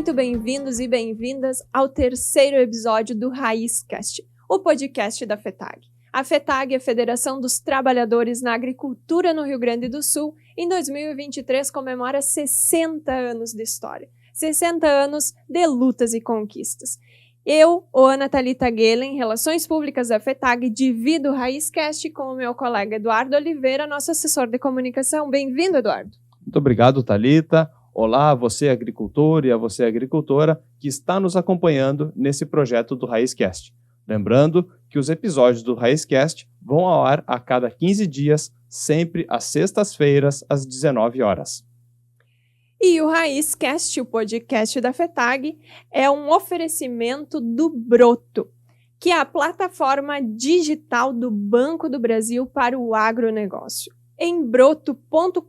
muito bem-vindos e bem-vindas ao terceiro episódio do RaízCast, o podcast da FETAG. A FETAG, a Federação dos Trabalhadores na Agricultura no Rio Grande do Sul, em 2023 comemora 60 anos de história, 60 anos de lutas e conquistas. Eu, Ana Thalita Guelen, Relações Públicas da FETAG, divido o RaízCast com o meu colega Eduardo Oliveira, nosso assessor de comunicação. Bem-vindo, Eduardo. Muito obrigado, Thalita. Olá a você, agricultor, e a você, agricultora, que está nos acompanhando nesse projeto do RaízCast. Lembrando que os episódios do RaízCast vão ao ar a cada 15 dias, sempre às sextas-feiras, às 19 horas. E o RaízCast, o podcast da FETAG, é um oferecimento do Broto, que é a plataforma digital do Banco do Brasil para o agronegócio. Em broto.com.br,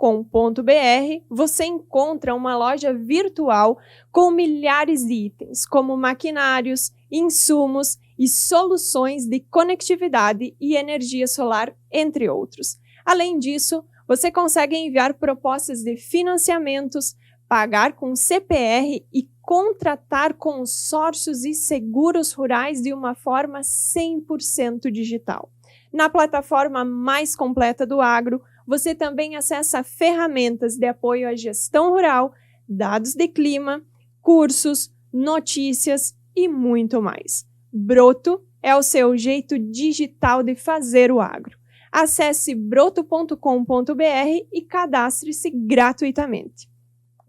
você encontra uma loja virtual com milhares de itens, como maquinários, insumos e soluções de conectividade e energia solar, entre outros. Além disso, você consegue enviar propostas de financiamentos, pagar com CPR e contratar consórcios e seguros rurais de uma forma 100% digital. Na plataforma mais completa do agro, você também acessa ferramentas de apoio à gestão rural, dados de clima, cursos, notícias e muito mais. Broto é o seu jeito digital de fazer o agro. Acesse broto.com.br e cadastre-se gratuitamente.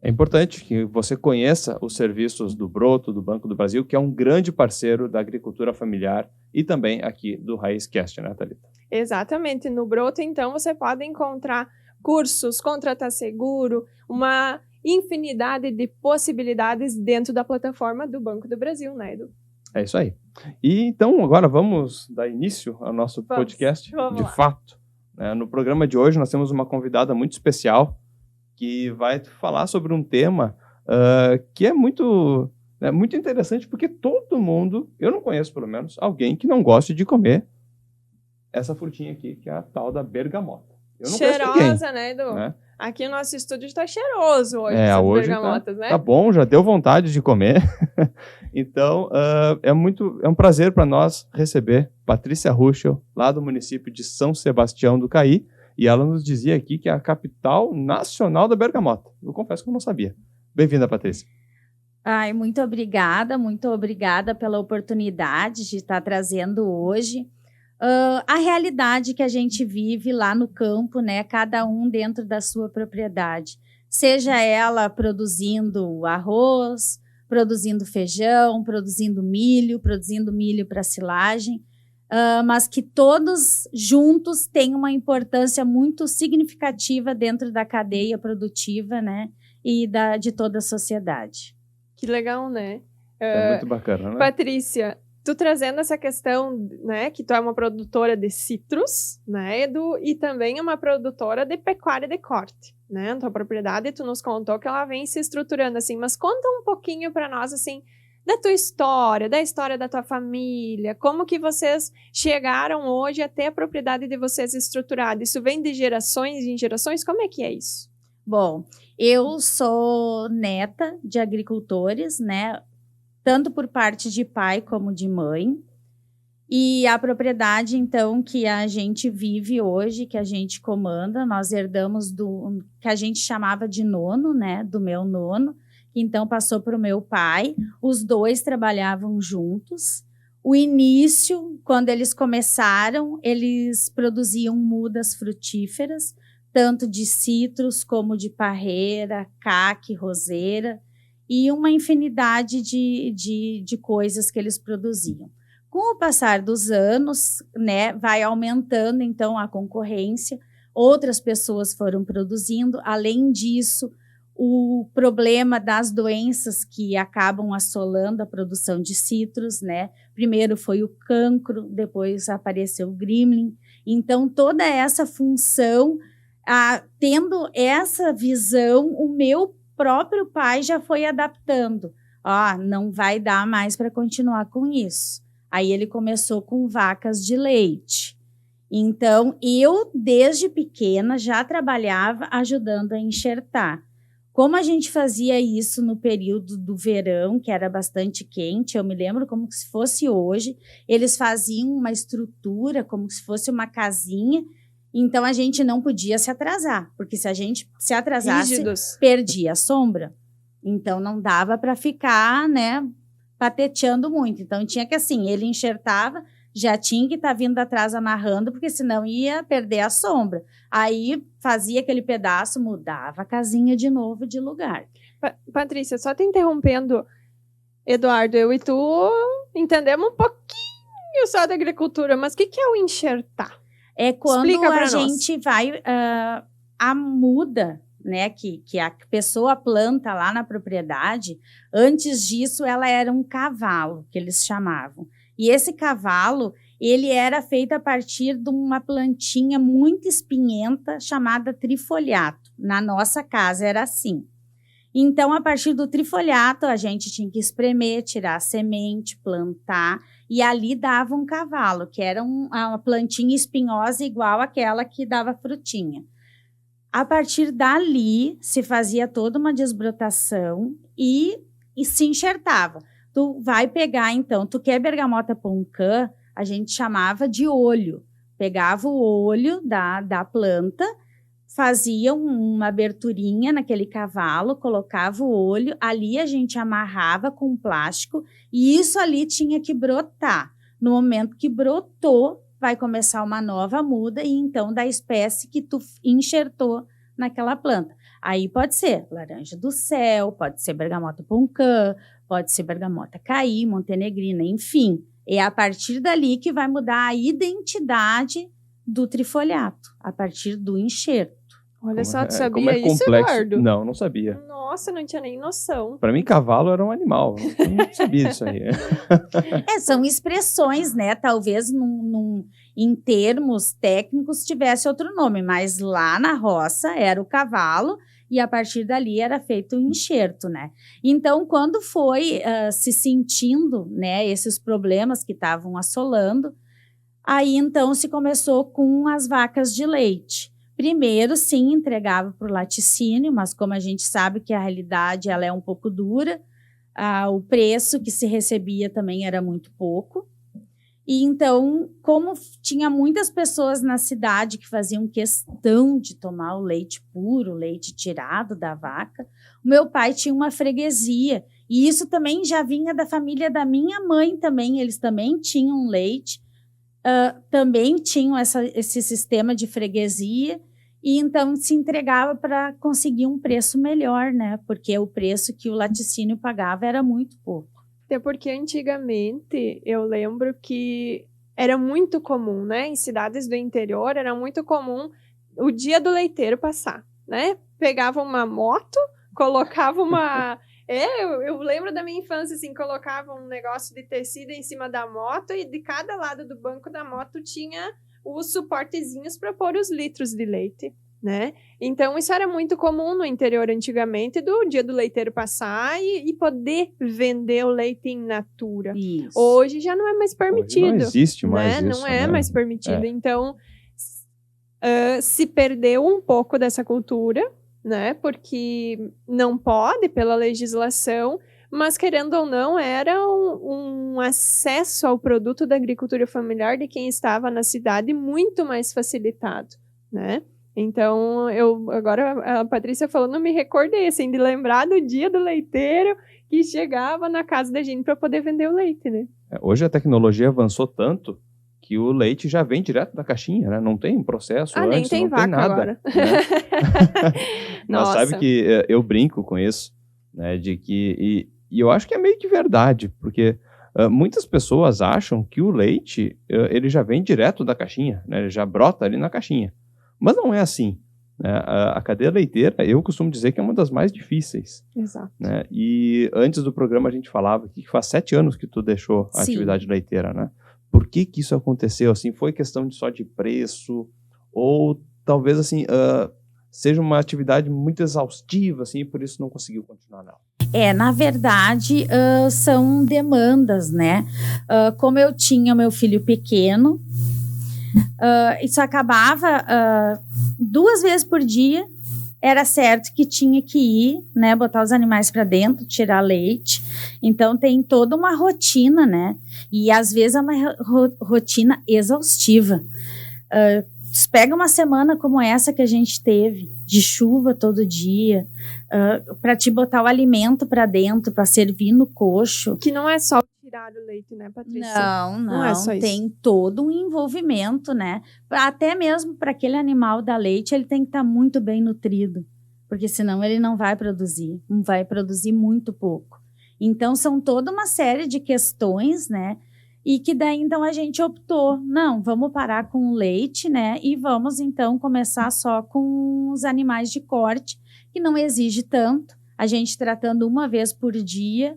É importante que você conheça os serviços do Broto, do Banco do Brasil, que é um grande parceiro da agricultura familiar e também aqui do RaízCast, né, Thalita? Exatamente. No Broto, então, você pode encontrar cursos, contratar seguro, uma infinidade de possibilidades dentro da plataforma do Banco do Brasil, né, Edu? É isso aí. E então, agora vamos dar início ao nosso podcast, vamos de lá. fato. No programa de hoje, nós temos uma convidada muito especial que vai falar sobre um tema que é muito interessante, porque todo mundo, eu não conheço pelo menos, alguém que não goste de comer essa frutinha aqui, que é a tal da bergamota. Eu não Cheirosa, né, Edu? Né? Aqui o nosso estúdio está cheiroso hoje, essas hoje bergamotas, né? Tá bom, já deu vontade de comer. Então, é um prazer para nós receber Patrícia Ruschel, lá do município de São Sebastião do Caí, e ela nos dizia aqui que é a capital nacional da bergamota. Eu confesso que eu não sabia. Bem-vinda, Patrícia. Ai, muito obrigada pela oportunidade de estar trazendo hoje a realidade que a gente vive lá no campo, né? Cada um dentro da sua propriedade. Seja ela produzindo arroz, produzindo feijão, produzindo milho para silagem, mas que todos juntos têm uma importância muito significativa dentro da cadeia produtiva, né? E de toda a sociedade. Que legal, né? É muito bacana, né? Patrícia, tu trazendo essa questão, né, que tu é uma produtora de citros, né, Edu, e também uma produtora de pecuária de corte, né, na tua propriedade, tu nos contou que ela vem se estruturando assim, mas conta um pouquinho para nós, assim, da tua história, da história da tua família, como que vocês chegaram hoje até a propriedade de vocês estruturada, isso vem de gerações em gerações, como é que é isso? Bom, eu sou neta de agricultores, né, tanto por parte de pai como de mãe. E a propriedade, então, que a gente vive hoje, que a gente comanda, nós herdamos do que a gente chamava de nono, né? Do meu nono, que então passou para o meu pai. Os dois trabalhavam juntos. O início, quando eles começaram, eles produziam mudas frutíferas, tanto de citros como de parreira, caque, roseira, e uma infinidade de coisas que eles produziam. Com o passar dos anos, né, vai aumentando, então, a concorrência, outras pessoas foram produzindo. Além disso, o problema das doenças que acabam assolando a produção de citros, né? Primeiro foi o cancro, depois apareceu o gremlin. Então, toda essa função, tendo essa visão, o meu próprio pai já foi adaptando. Não vai dar mais para continuar com isso. Aí ele começou com vacas de leite. Então, eu, desde pequena, já trabalhava ajudando a enxertar. Como a gente fazia isso no período do verão, que era bastante quente, eu me lembro como se fosse hoje, eles faziam uma estrutura como se fosse uma casinha, então a gente não podia se atrasar, porque se a gente se atrasasse, Rígidos. perdia a sombra. Então não dava para ficar, né, pateteando muito. Então tinha que assim, ele enxertava, já tinha que estar vindo atrás amarrando, porque senão ia perder a sombra. Aí fazia aquele pedaço, mudava a casinha de novo de lugar. Patrícia, só te interrompendo, Eduardo, eu e tu entendemos um pouquinho só da agricultura, mas o que é o enxertar? É quando Explica pra a nós. gente vai, a muda, né, que a pessoa planta lá na propriedade, antes disso ela era um cavalo, que eles chamavam. E esse cavalo, ele era feito a partir de uma plantinha muito espinhenta chamada trifoliato. Na nossa casa era assim. Então, a partir do trifoliato, a gente tinha que espremer, tirar a semente, plantar, e ali dava um cavalo, que era uma plantinha espinhosa igual àquela que dava frutinha. A partir dali, se fazia toda uma desbrotação e se enxertava. Tu vai pegar, então, tu quer bergamota poncã, a gente chamava de olho. Pegava o olho da planta, fazia uma aberturinha naquele cavalo, colocava o olho, ali a gente amarrava com plástico e isso ali tinha que brotar. No momento que brotou, vai começar uma nova muda e então da espécie que tu enxertou naquela planta. Aí pode ser laranja do céu, pode ser bergamota poncã, pode ser bergamota caí, montenegrina, enfim. É a partir dali que vai mudar a identidade do trifoliato, a partir do enxerto. Olha só, tu Como sabia é isso, complexo. Eduardo? Não sabia. Nossa, não tinha nem noção. Para mim, cavalo era um animal. Eu não sabia disso aí. São expressões, né? Talvez em termos técnicos tivesse outro nome, mas lá na roça era o cavalo e a partir dali era feito o enxerto, né? Então, quando foi se sentindo, né, esses problemas que estavam assolando, aí então se começou com as vacas de leite. Primeiro, sim, entregava para o laticínio, mas como a gente sabe que a realidade ela é um pouco dura, o preço que se recebia também era muito pouco. E então, como tinha muitas pessoas na cidade que faziam questão de tomar o leite puro, o leite tirado da vaca, o meu pai tinha uma freguesia. E isso também já vinha da família da minha mãe também, eles também tinham leite. Também tinham esse sistema de freguesia e então se entregava para conseguir um preço melhor, né? Porque o preço que o laticínio pagava era muito pouco. Até porque antigamente eu lembro que era muito comum, né? Em cidades do interior era muito comum o dia do leiteiro passar, né? Pegava uma moto, colocava uma... eu lembro da minha infância, assim, colocava um negócio de tecido em cima da moto e de cada lado do banco da moto tinha os suportezinhos para pôr os litros de leite, né? Então, isso era muito comum no interior antigamente, do dia do leiteiro passar e poder vender o leite in natura. Isso. Hoje já não é mais permitido. Hoje não existe né? mais isso, Não é né? mais permitido. Então, se perdeu um pouco dessa cultura, né? Porque não pode pela legislação, mas querendo ou não, era um acesso ao produto da agricultura familiar de quem estava na cidade muito mais facilitado, né? Então, agora a Patrícia falou, não me recordei, assim, de lembrar do dia do leiteiro que chegava na casa da gente para poder vender o leite, né? Hoje a tecnologia avançou tanto que o leite já vem direto da caixinha, né? Não tem processo antes, nem tem não vaca tem nada. agora. Né? Mas Nossa. sabe que eu brinco com isso, né? De que, e eu acho que é meio que verdade, porque muitas pessoas acham que o leite ele já vem direto da caixinha, né? Ele já brota ali na caixinha. Mas não é assim. Né? A cadeia leiteira, eu costumo dizer que é uma das mais difíceis. Exato. Né? E antes do programa a gente falava que faz 7 anos que tu deixou a Sim. atividade leiteira, né? Por que isso aconteceu? Assim, foi questão só de preço? Ou talvez assim, seja uma atividade muito exaustiva, assim, e por isso não conseguiu continuar, não? Na verdade, são demandas, né? Como eu tinha meu filho pequeno, isso acabava 2 vezes por dia, era certo que tinha que ir, né, botar os animais para dentro, tirar leite. Então tem toda uma rotina, né? E às vezes é uma rotina exaustiva. Pega uma semana como essa que a gente teve, de chuva todo dia, para te botar o alimento para dentro, para servir no coxo. Que não é só tirar o leite, né, Patrícia? Não é só isso. Tem todo um envolvimento, né? Até mesmo para aquele animal dar leite, ele tem que estar muito bem nutrido, porque senão ele não vai produzir muito pouco. Então, são toda uma série de questões, né? E que daí, então, a gente optou, não, vamos parar com o leite, né? E vamos, então, começar só com os animais de corte, que não exige tanto. A gente tratando uma vez por dia,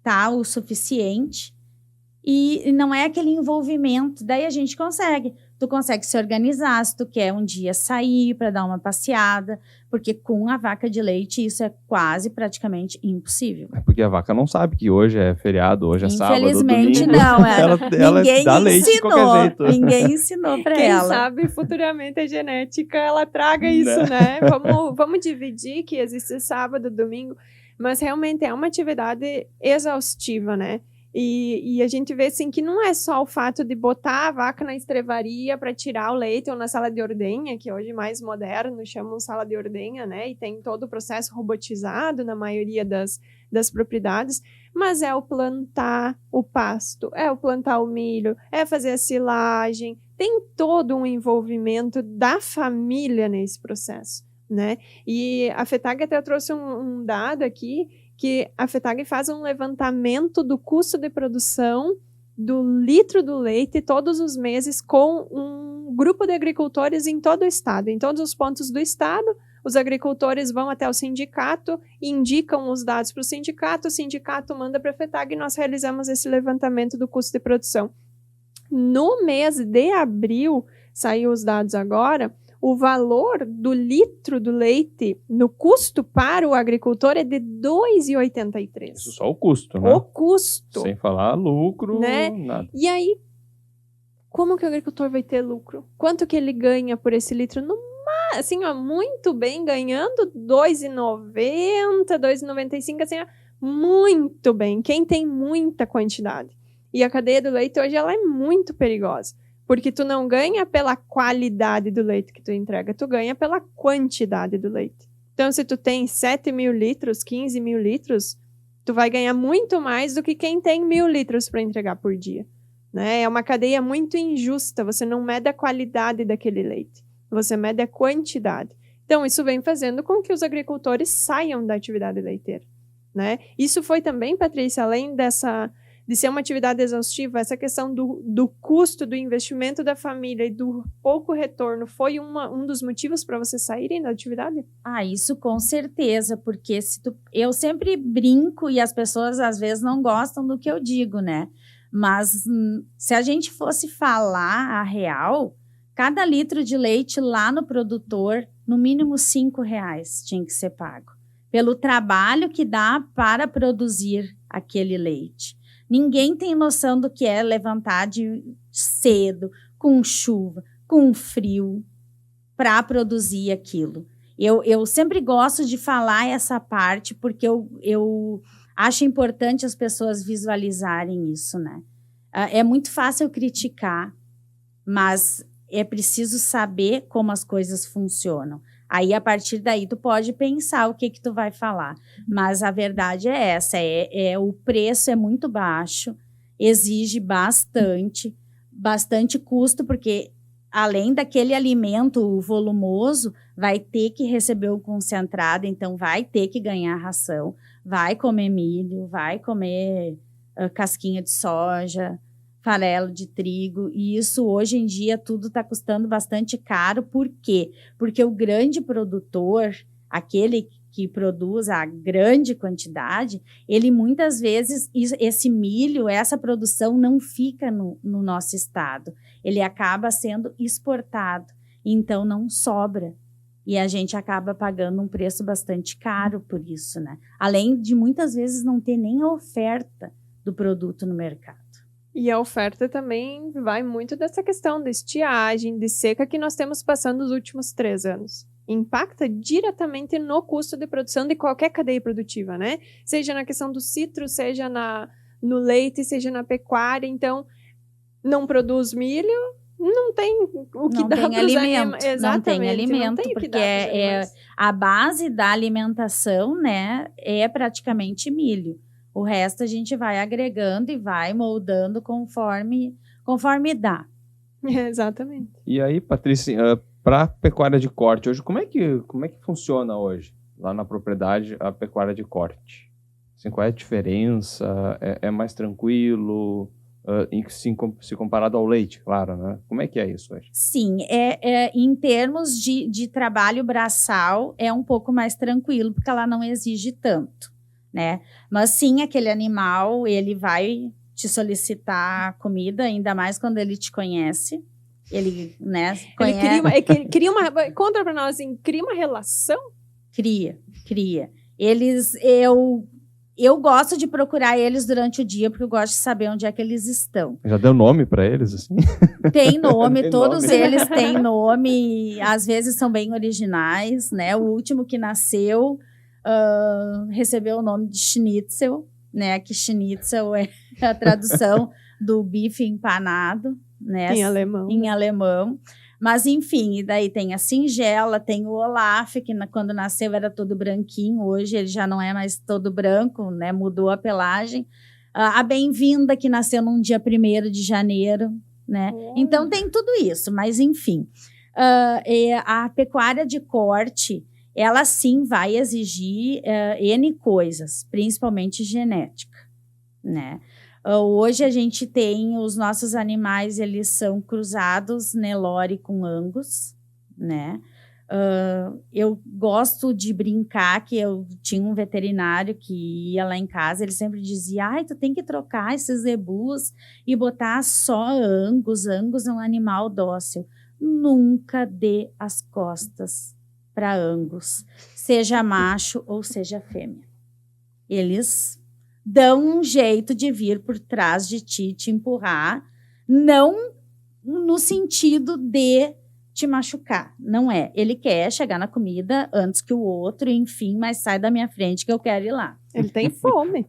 tá? O suficiente. E não é aquele envolvimento. Daí a gente consegue. Tu consegue se organizar se tu quer um dia sair para dar uma passeada, porque com a vaca de leite isso é quase praticamente impossível. É porque a vaca não sabe que hoje é feriado, hoje é sábado, Infelizmente domingo. não. Ela dá leite de qualquer jeito. Ninguém ensinou para ela. Quem sabe futuramente a genética ela traga isso, né? Vamos dividir que existe sábado, domingo, mas realmente é uma atividade exaustiva, né? E a gente vê assim que não é só o fato de botar a vaca na estrevaria para tirar o leite ou na sala de ordenha, que hoje mais moderno chamam sala de ordenha, né? E tem todo o processo robotizado na maioria das propriedades, mas é o plantar o pasto, é o plantar o milho, é fazer a silagem, tem todo um envolvimento da família nesse processo, né? E a FETAG até trouxe um dado aqui, que a FETAG faz um levantamento do custo de produção do litro do leite todos os meses com um grupo de agricultores em todo o estado. Em todos os pontos do estado, os agricultores vão até o sindicato, indicam os dados para o sindicato manda para a FETAG e nós realizamos esse levantamento do custo de produção. No mês de abril, saiu os dados agora, o valor do litro do leite no custo para o agricultor é de R$ 2,83. Isso só o custo, né? O custo. Sem falar lucro, né? Nada. E aí, como que o agricultor vai ter lucro? Quanto que ele ganha por esse litro? Assim, ó, muito bem, ganhando R$ 2,90, R$ 2,95, assim, ó, muito bem. Quem tem muita quantidade. E a cadeia do leite hoje ela é muito perigosa. Porque tu não ganha pela qualidade do leite que tu entrega, tu ganha pela quantidade do leite. Então, se tu tem 7 mil litros, 15 mil litros, tu vai ganhar muito mais do que quem tem 1.000 litros para entregar por dia. Né? É uma cadeia muito injusta, você não mede a qualidade daquele leite, você mede a quantidade. Então, isso vem fazendo com que os agricultores saiam da atividade leiteira. Né? Isso foi também, Patrícia, além de ser uma atividade exaustiva, essa questão do custo do investimento da família e do pouco retorno foi um dos motivos para vocês saírem da atividade? Isso com certeza, porque eu sempre brinco e as pessoas às vezes não gostam do que eu digo, né? Mas se a gente fosse falar a real, cada litro de leite lá no produtor, no mínimo R$5 tinha que ser pago, pelo trabalho que dá para produzir aquele leite. Ninguém tem noção do que é levantar de cedo, com chuva, com frio, para produzir aquilo. Eu sempre gosto de falar essa parte, porque eu acho importante as pessoas visualizarem isso, né? É muito fácil criticar, mas é preciso saber como as coisas funcionam. Aí, a partir daí, tu pode pensar o que tu vai falar. Mas a verdade é essa, o preço é muito baixo, exige bastante custo, porque além daquele alimento volumoso, vai ter que receber o concentrado, então vai ter que ganhar ração, vai comer milho, vai comer casquinha de soja, farelo de trigo, e isso hoje em dia tudo está custando bastante caro. Por quê? Porque o grande produtor, aquele que produz a grande quantidade, ele muitas vezes, esse milho, essa produção não fica no nosso estado, ele acaba sendo exportado, então não sobra. E a gente acaba pagando um preço bastante caro por isso, né? Além de muitas vezes não ter nem a oferta do produto no mercado. E a oferta também vai muito dessa questão de estiagem, de seca que nós temos passando nos últimos 3 anos. impacta diretamente no custo de produção de qualquer cadeia produtiva, né? Seja na questão do citro, seja no leite, seja na pecuária. Então, não produz milho, não tem o que dar para os animais. Exatamente, não tem alimento, porque a base da alimentação, né, é praticamente milho. O resto a gente vai agregando e vai moldando conforme dá. Exatamente. E aí, Patrícia, para a pecuária de corte, hoje, como é que funciona hoje, lá na propriedade, a pecuária de corte? Assim, qual é a diferença? É mais tranquilo? Se comparado ao leite, claro, né? Como é que é isso hoje? Sim, em termos de trabalho braçal, é um pouco mais tranquilo, porque ela não exige tanto, né? Mas sim, aquele animal, ele vai te solicitar comida, ainda mais quando ele te conhece. Ele, né, cria uma... Conta pra nós, assim, cria uma relação? Cria. Eu gosto de procurar eles durante o dia, porque eu gosto de saber onde é que eles estão. Já deu nome para eles, assim? Tem nome, todos eles têm nome, às vezes são bem originais, né? O último que nasceu recebeu o nome de Schnitzel, né? Que Schnitzel é a tradução do bife empanado, né? Em alemão. Mas, enfim, e daí tem a Singela, tem o Olaf, que quando nasceu era todo branquinho, hoje ele já não é mais todo branco, né? Mudou a pelagem. A Bem-vinda, que nasceu num dia 1º de janeiro, né? Então, tem tudo isso, mas, enfim. A pecuária de corte, ela sim vai exigir N coisas, principalmente genética, né? Hoje a gente tem os nossos animais, eles são cruzados Nelore com Angus, né? Eu gosto de brincar que eu tinha um veterinário que ia lá em casa, ele sempre dizia, tu tem que trocar esses zebus e botar só Angus. Angus é um animal dócil. Nunca dê as costas para Angus, seja macho ou seja fêmea. Eles dão um jeito de vir por trás de ti, te empurrar, não no sentido de te machucar, não é. Ele quer chegar na comida antes que o outro, enfim, mas sai da minha frente que eu quero ir lá. Ele tem fome.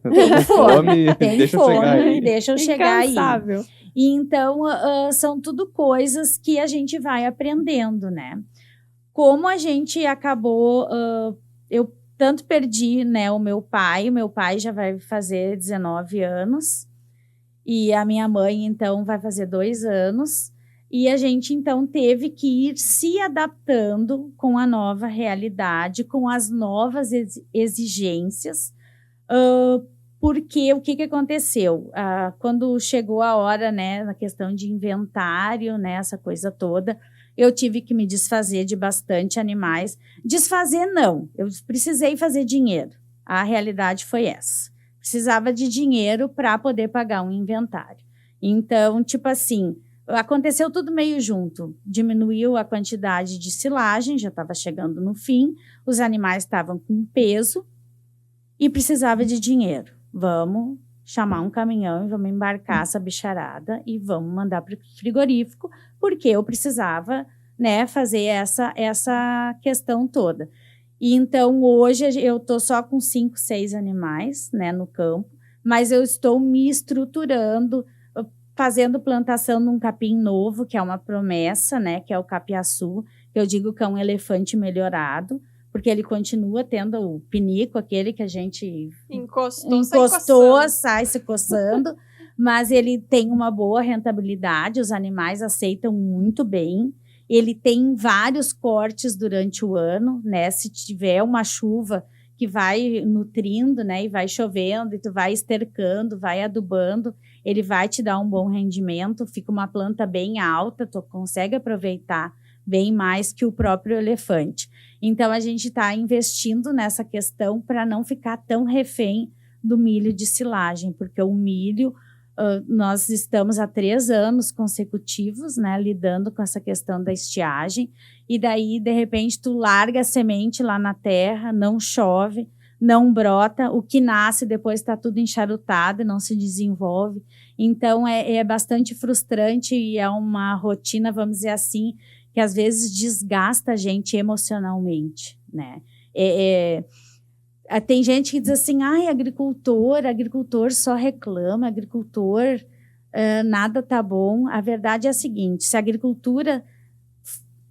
Deixa eu chegar aí. E então, são tudo coisas que a gente vai aprendendo, né? Como a gente acabou, eu tanto perdi, né, o meu pai já vai fazer 19 anos, e a minha mãe, então, vai fazer 2 anos, e a gente, então, teve que ir se adaptando com a nova realidade, com as novas exigências, porque o que aconteceu? Quando chegou a hora, né, na questão de inventário, né, essa coisa toda, eu tive que me desfazer de bastante animais. Desfazer, não. Eu precisei fazer dinheiro. A realidade foi essa. Precisava de dinheiro para poder pagar um inventário. Então, tipo assim, aconteceu tudo meio junto. Diminuiu a quantidade de silagem, já estava chegando no fim. Os animais estavam com peso e precisava de dinheiro. Vamos chamar um caminhão e vamos embarcar essa bicharada e vamos mandar para o frigorífico, porque eu precisava, né, fazer essa questão toda. E então, hoje, eu estou só com 5, 6 animais, né, no campo, mas eu estou me estruturando, fazendo plantação num capim novo, que é uma promessa, né, que é o capiaçu, que eu digo que é um elefante melhorado, porque ele continua tendo o pinico, aquele que a gente encostou, sai se coçando, mas ele tem uma boa rentabilidade, os animais aceitam muito bem, ele tem vários cortes durante o ano, né? Se tiver uma chuva que vai nutrindo, né, e vai chovendo, e tu vai estercando, vai adubando, ele vai te dar um bom rendimento, fica uma planta bem alta, tu consegue aproveitar bem mais que o próprio elefante. Então, a gente está investindo nessa questão para não ficar tão refém do milho de silagem, porque o milho, nós estamos há 3 anos consecutivos, né, lidando com essa questão da estiagem, e daí, de repente, tu larga a semente lá na terra, não chove, não brota, o que nasce depois está tudo encharutado e não se desenvolve. Então, é bastante frustrante e é uma rotina, vamos dizer assim, que às vezes desgasta a gente emocionalmente, né? Tem gente que diz assim, agricultor só reclama, agricultor nada tá bom. A verdade é a seguinte, se a agricultura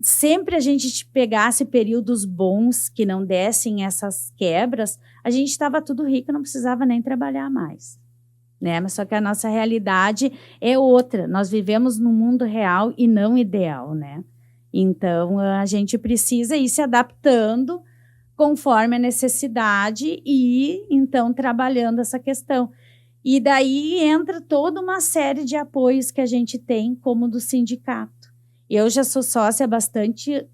sempre a gente pegasse períodos bons que não dessem essas quebras, a gente estava tudo rico, não precisava nem trabalhar mais, né? Mas só que a nossa realidade é outra. Nós vivemos num mundo real e não ideal, né? Então, a gente precisa ir se adaptando conforme a necessidade e, então, trabalhando essa questão. E daí entra toda uma série de apoios que a gente tem, como do sindicato. Eu já sou sócia há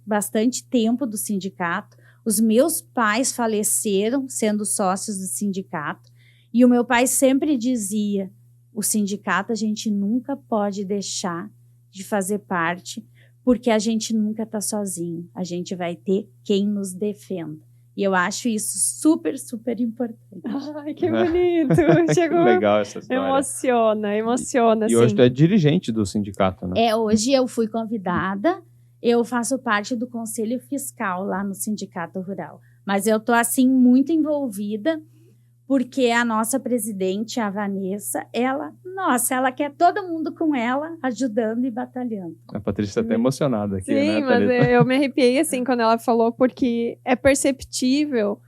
bastante tempo do sindicato. Os meus pais faleceram sendo sócios do sindicato. E o meu pai sempre dizia, o sindicato a gente nunca pode deixar de fazer parte, porque a gente nunca está sozinho. A gente vai ter quem nos defenda. E eu acho isso super, super importante. Ai, que bonito! Chegou. Legal essa história. Emociona. E hoje tu é dirigente do sindicato, né? Hoje eu fui convidada, eu faço parte do Conselho Fiscal lá no Sindicato Rural. Mas eu estou, assim, muito envolvida, porque a nossa presidente, a Vanessa, ela quer todo mundo com ela, ajudando e batalhando. A Patrícia está emocionada aqui, né? Sim, mas eu me arrepiei, assim, quando ela falou, porque é perceptível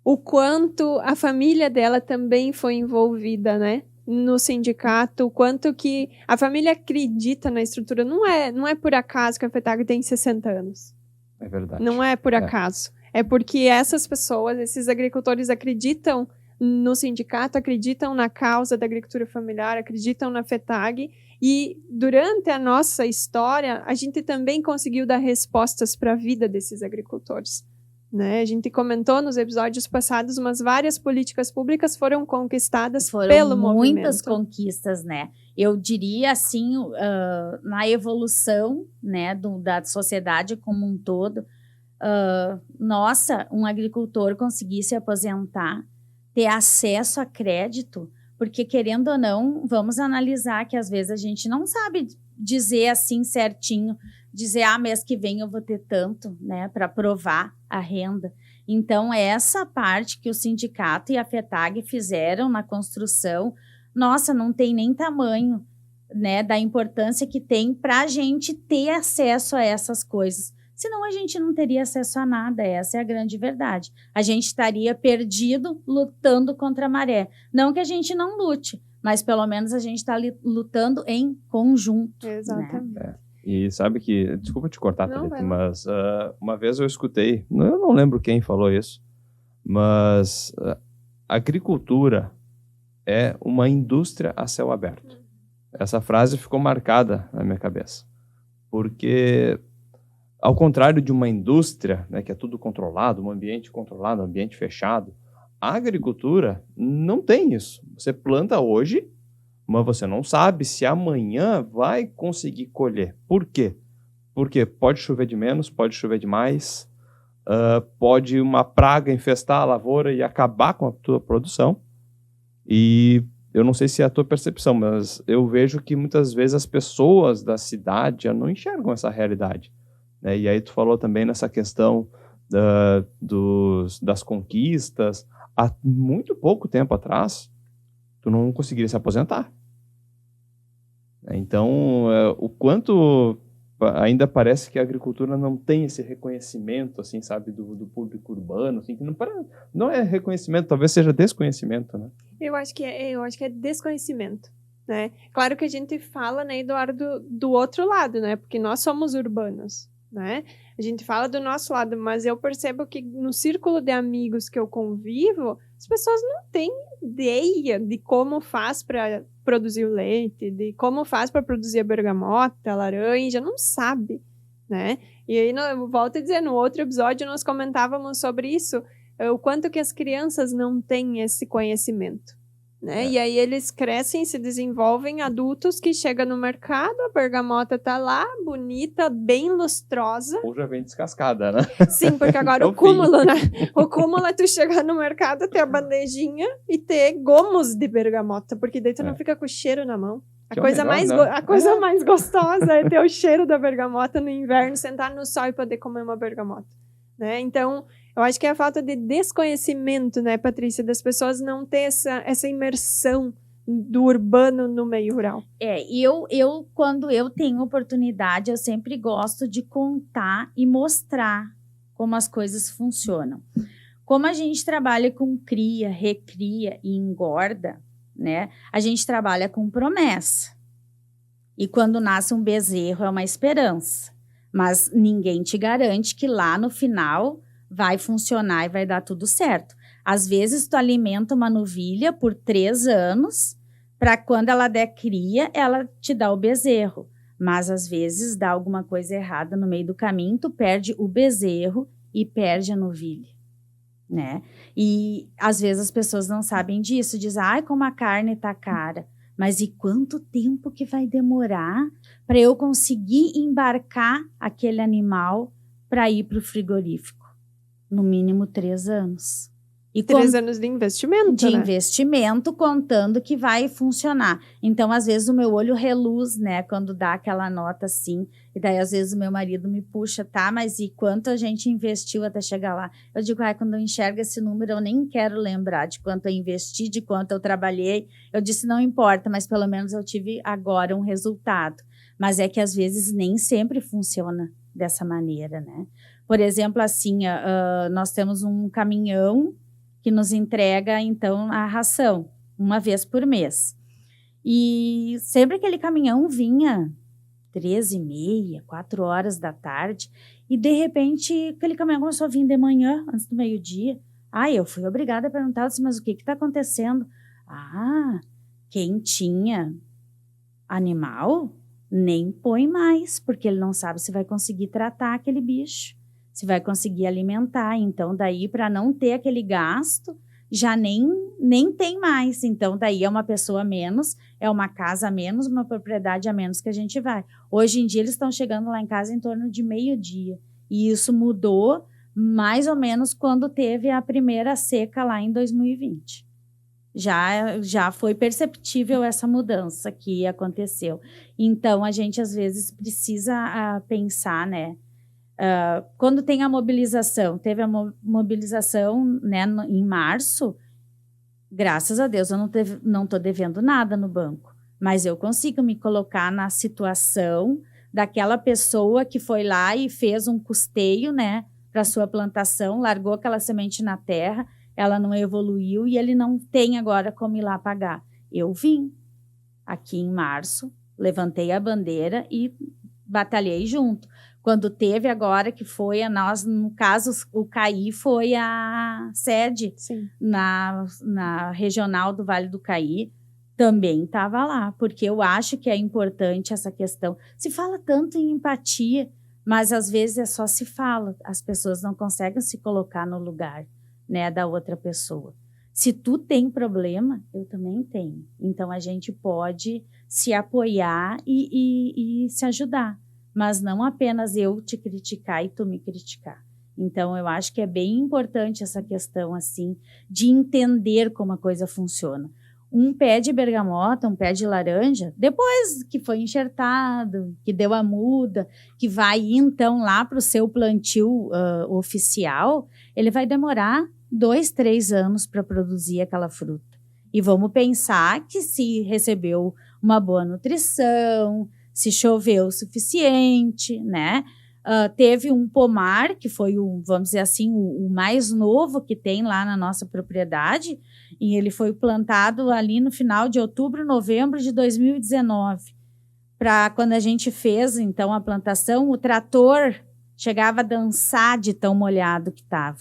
o quanto a família dela também foi envolvida, né? No sindicato, o quanto que a família acredita na estrutura. Não é por acaso que a FETAG tem 60 anos. É verdade. Não é por acaso. É porque essas pessoas, esses agricultores acreditam no sindicato, acreditam na causa da agricultura familiar, acreditam na FETAG, e durante a nossa história, a gente também conseguiu dar respostas para a vida desses agricultores, né? A gente comentou nos episódios passados, mas várias políticas públicas foram conquistadas pelo movimento. Foram muitas conquistas, né? Eu diria assim, na evolução, né, da sociedade como um todo, um agricultor conseguir se aposentar, ter acesso a crédito, porque querendo ou não, vamos analisar que às vezes a gente não sabe dizer assim certinho, dizer, mês que vem eu vou ter tanto, né, para provar a renda. Então, essa parte que o sindicato e a FETAG fizeram na construção, nossa, não tem nem tamanho, né, da importância que tem para a gente ter acesso a essas coisas. Senão a gente não teria acesso a nada, essa é a grande verdade. A gente estaria perdido lutando contra a maré. Não que a gente não lute, mas pelo menos a gente está lutando em conjunto. Exatamente. Né? E sabe que, desculpa te cortar, Thalita, mas uma vez eu escutei, eu não lembro quem falou isso, mas a agricultura é uma indústria a céu aberto. Essa frase ficou marcada na minha cabeça, porque ao contrário de uma indústria, né, que é tudo controlado, um ambiente controlado, um ambiente fechado, a agricultura não tem isso. Você planta hoje, mas você não sabe se amanhã vai conseguir colher. Por quê? Porque pode chover de menos, pode chover de mais, pode uma praga infestar a lavoura e acabar com a tua produção. E eu não sei se é a tua percepção, mas eu vejo que muitas vezes as pessoas da cidade não enxergam essa realidade. E aí tu falou também nessa questão das conquistas. Há muito pouco tempo atrás, tu não conseguiria se aposentar. Então, o quanto ainda parece que a agricultura não tem esse reconhecimento, assim, sabe, do público urbano, assim, que não é reconhecimento, talvez seja desconhecimento, né? Eu acho que é desconhecimento, né? Claro que a gente fala, né, Eduardo, do outro lado, né? Porque nós somos urbanos, né? A gente fala do nosso lado, mas eu percebo que no círculo de amigos que eu convivo, as pessoas não têm ideia de como faz para produzir o leite, de como faz para produzir a bergamota, a laranja, não sabe, né? E aí, eu volto a dizer, no outro episódio nós comentávamos sobre isso, o quanto que as crianças não têm esse conhecimento, né? E aí eles crescem, se desenvolvem adultos que chegam no mercado, a bergamota tá lá, bonita, bem lustrosa. Ou já vem descascada, né? Sim, porque agora o cúmulo, né? O cúmulo é tu chegar no mercado, ter a bandejinha e ter gomos de bergamota, porque daí tu não fica com o cheiro na mão. A Que é o coisa, melhor, né? a coisa mais gostosa é ter o cheiro da bergamota no inverno, sentar no sol e poder comer uma bergamota, né? Então, eu acho que é a falta de desconhecimento, né, Patrícia, das pessoas não ter essa imersão do urbano no meio rural. Eu quando eu tenho oportunidade, eu sempre gosto de contar e mostrar como as coisas funcionam. Como a gente trabalha com cria, recria e engorda, né? A gente trabalha com promessa. E quando nasce um bezerro é uma esperança. Mas ninguém te garante que lá no final vai funcionar e vai dar tudo certo. Às vezes tu alimenta uma novilha por 3 anos, para quando ela der cria, ela te dá o bezerro. Mas às vezes dá alguma coisa errada no meio do caminho, tu perde o bezerro e perde a novilha, né? E às vezes as pessoas não sabem disso, dizem, ai, como a carne tá cara. Mas e quanto tempo que vai demorar para eu conseguir embarcar aquele animal para ir para o frigorífico? No mínimo 3 anos. E 3 anos de investimento, né? investimento, contando que vai funcionar. Então, às vezes, o meu olho reluz, né? Quando dá aquela nota assim. E daí, às vezes, o meu marido me puxa, tá? Mas e quanto a gente investiu até chegar lá? Eu digo, quando eu enxergo esse número, eu nem quero lembrar de quanto eu investi, de quanto eu trabalhei. Eu disse, não importa, mas pelo menos eu tive agora um resultado. Mas é que, às vezes, nem sempre funciona dessa maneira, né? Por exemplo, assim, nós temos um caminhão que nos entrega, então, a ração, uma vez por mês. E sempre aquele caminhão vinha 13h30, 4 horas da tarde, e de repente aquele caminhão começou a vir de manhã, antes do meio-dia. Eu fui obrigada a perguntar, assim, mas o que está acontecendo? Quem tinha animal nem põe mais, porque ele não sabe se vai conseguir tratar aquele bicho, se vai conseguir alimentar. Então, daí, para não ter aquele gasto, já nem tem mais. Então, daí é uma pessoa a menos, é uma casa a menos, uma propriedade a menos que a gente vai. Hoje em dia, eles estão chegando lá em casa em torno de meio-dia. E isso mudou mais ou menos quando teve a primeira seca lá em 2020. Já foi perceptível essa mudança que aconteceu. Então, a gente, às vezes, precisa pensar, né? Quando tem a mobilização, teve a mobilização, né, em março, graças a Deus eu não estou devendo nada no banco, mas eu consigo me colocar na situação daquela pessoa que foi lá e fez um custeio, né, para sua plantação, largou aquela semente na terra, ela não evoluiu e ele não tem agora como ir lá pagar. Eu vim aqui em março, levantei a bandeira e batalhei junto. Quando teve agora, que foi no caso, o CAI foi a sede. Sim. na regional do Vale do Caí, também estava lá, porque eu acho que é importante essa questão. Se fala tanto em empatia, mas às vezes é só se fala, as pessoas não conseguem se colocar no lugar, né, da outra pessoa. Se tu tem problema, eu também tenho. Então, a gente pode se apoiar e se ajudar. Mas não apenas eu te criticar e tu me criticar. Então, eu acho que é bem importante essa questão, assim, de entender como a coisa funciona. Um pé de bergamota, um pé de laranja, depois que foi enxertado, que deu a muda, que vai ir, então, lá para o seu plantio oficial, ele vai demorar 2, 3 anos para produzir aquela fruta. E vamos pensar que se recebeu uma boa nutrição, se choveu o suficiente, né? Teve um pomar, que foi, vamos dizer assim, o mais novo que tem lá na nossa propriedade, e ele foi plantado ali no final de outubro, novembro de 2019. Para quando a gente fez, então, a plantação, o trator chegava a dançar de tão molhado que estava.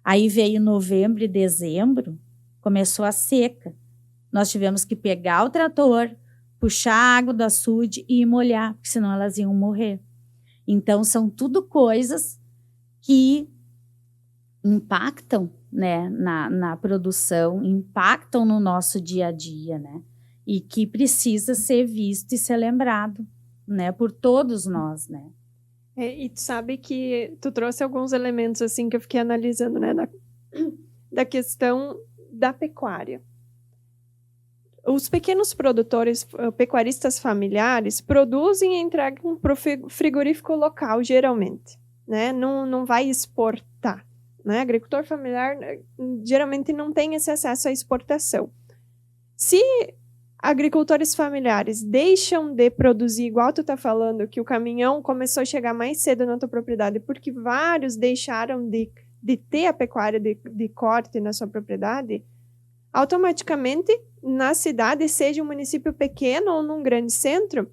Aí veio novembro e dezembro, começou a seca. Nós tivemos que pegar o trator, puxar a água do açude e molhar, porque senão elas iam morrer. Então, são tudo coisas que impactam, né, na produção, impactam no nosso dia a dia, né? E que precisa ser visto e ser lembrado, né, por todos nós, né? E tu sabe que tu trouxe alguns elementos, assim, que eu fiquei analisando, né, da questão da pecuária. os pequenos produtores, pecuaristas familiares, produzem e entregam para o frigorífico local, geralmente, né? Não vai exportar, né? Agricultor familiar geralmente não tem esse acesso à exportação. Se agricultores familiares deixam de produzir, igual tu tá falando, que o caminhão começou a chegar mais cedo na tua propriedade, porque vários deixaram de ter a pecuária de corte na sua propriedade, automaticamente, na cidade, seja um município pequeno ou num grande centro,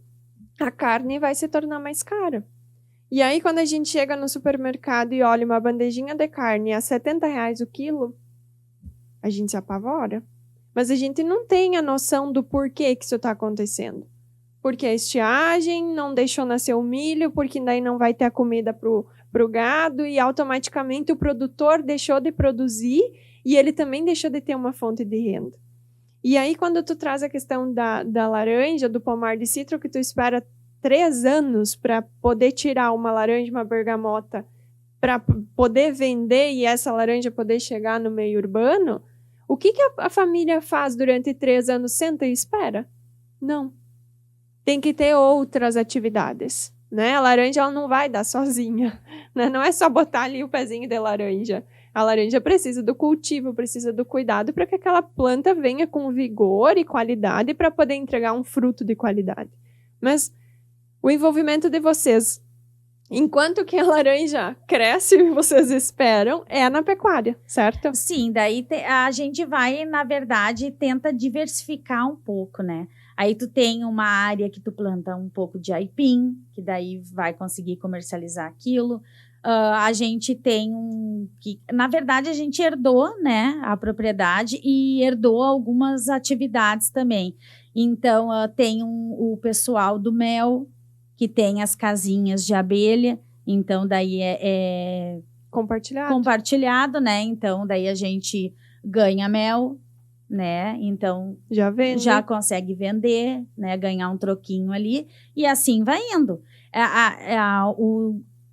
a carne vai se tornar mais cara. E aí, quando a gente chega no supermercado e olha uma bandejinha de carne a R$70 o quilo, a gente se apavora. Mas a gente não tem a noção do porquê que isso está acontecendo. Porque a estiagem não deixou nascer o milho, porque daí não vai ter a comida para o gado, e automaticamente o produtor deixou de produzir e ele também deixou de ter uma fonte de renda. E aí, quando tu traz a questão da laranja, do pomar de citro, que tu espera 3 anos para poder tirar uma laranja, uma bergamota, para poder vender e essa laranja poder chegar no meio urbano, o que a família faz durante 3 anos? Senta e espera? Não. Tem que ter outras atividades, né? A laranja ela não vai dar sozinha, né? Não é só botar ali o pezinho de laranja. A laranja precisa do cultivo, precisa do cuidado para que aquela planta venha com vigor e qualidade para poder entregar um fruto de qualidade. Mas o envolvimento de vocês, enquanto que a laranja cresce e vocês esperam, é na pecuária, certo? Sim, daí a gente vai, na verdade, tenta diversificar um pouco, né? Aí tu tem uma área que tu planta um pouco de aipim, que daí vai conseguir comercializar aquilo. A gente tem que, na verdade, a gente herdou, né, a propriedade e herdou algumas atividades também. Então, tem o pessoal do mel, que tem as casinhas de abelha, então daí é compartilhado, né? Então daí a gente ganha mel, né? Então já consegue vender, né? Ganhar um troquinho ali e assim vai indo.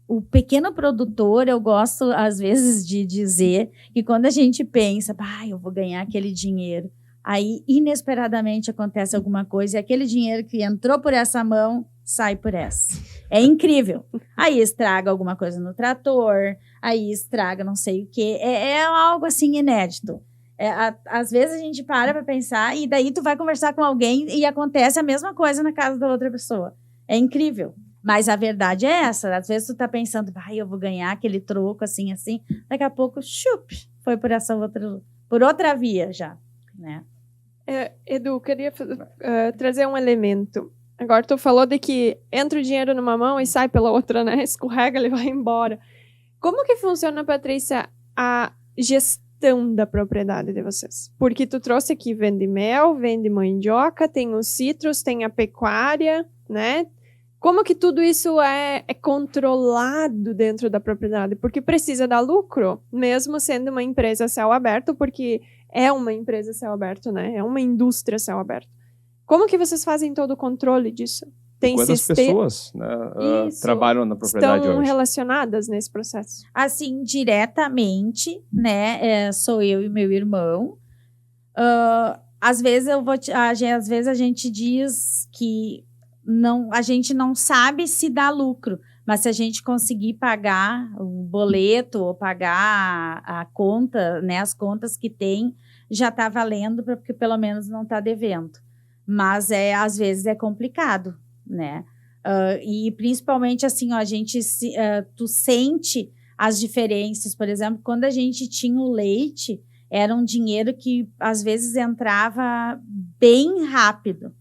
O pequeno produtor, eu gosto às vezes de dizer que quando a gente pensa, eu vou ganhar aquele dinheiro, aí inesperadamente acontece alguma coisa e aquele dinheiro que entrou por essa mão sai por essa. É incrível. Aí estraga alguma coisa no trator, aí estraga não sei o quê. É algo assim inédito. Às vezes a gente para pensar e daí tu vai conversar com alguém e acontece a mesma coisa na casa da outra pessoa. É incrível. Mas a verdade é essa. Às vezes tu tá pensando, eu vou ganhar aquele troco assim. Daqui a pouco, foi por outra via já, né? Edu, queria trazer um elemento. Agora, tu falou de que entra o dinheiro numa mão e sai pela outra, né? Escorrega, ele vai embora. Como que funciona, Patrícia, a gestão da propriedade de vocês? Porque tu trouxe aqui, vende mel, vende mandioca, tem os citros, tem a pecuária, né? Como que tudo isso é controlado dentro da propriedade? Porque precisa dar lucro, mesmo sendo uma empresa a céu aberto, porque é uma empresa a céu aberto, né? É uma indústria a céu aberto. Como que vocês fazem todo o controle disso? Tem quantas pessoas, né, trabalham na propriedade estão hoje? relacionadas nesse processo? Assim, diretamente, né? Sou eu e meu irmão. Às vezes às vezes a gente diz que a gente não sabe se dá lucro, mas se a gente conseguir pagar o boleto ou pagar a conta, né? As contas que tem, já está valendo, porque pelo menos não está devendo. Mas às vezes é complicado, né? E principalmente assim, a gente tu sente as diferenças. Por exemplo, quando a gente tinha o leite, era um dinheiro que às vezes entrava bem rápido.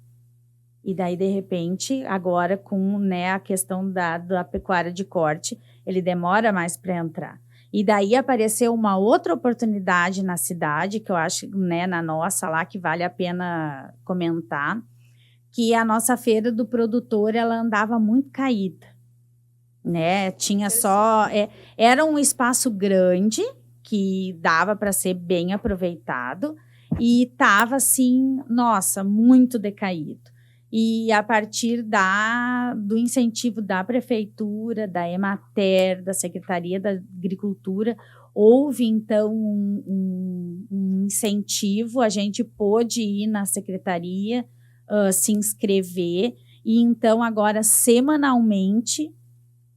E daí, de repente, agora com, né, a questão da pecuária de corte, ele demora mais para entrar. E daí apareceu uma outra oportunidade na cidade, que eu acho, né, na nossa lá, que vale a pena comentar, que a nossa feira do produtor, ela andava muito caída, né? Tinha só... era um espaço grande, que dava para ser bem aproveitado, e estava, assim, nossa, muito decaído. E a partir do incentivo da Prefeitura, da Emater, da Secretaria da Agricultura, houve, então, um incentivo, a gente pôde ir na secretaria, se inscrever, e então agora, semanalmente,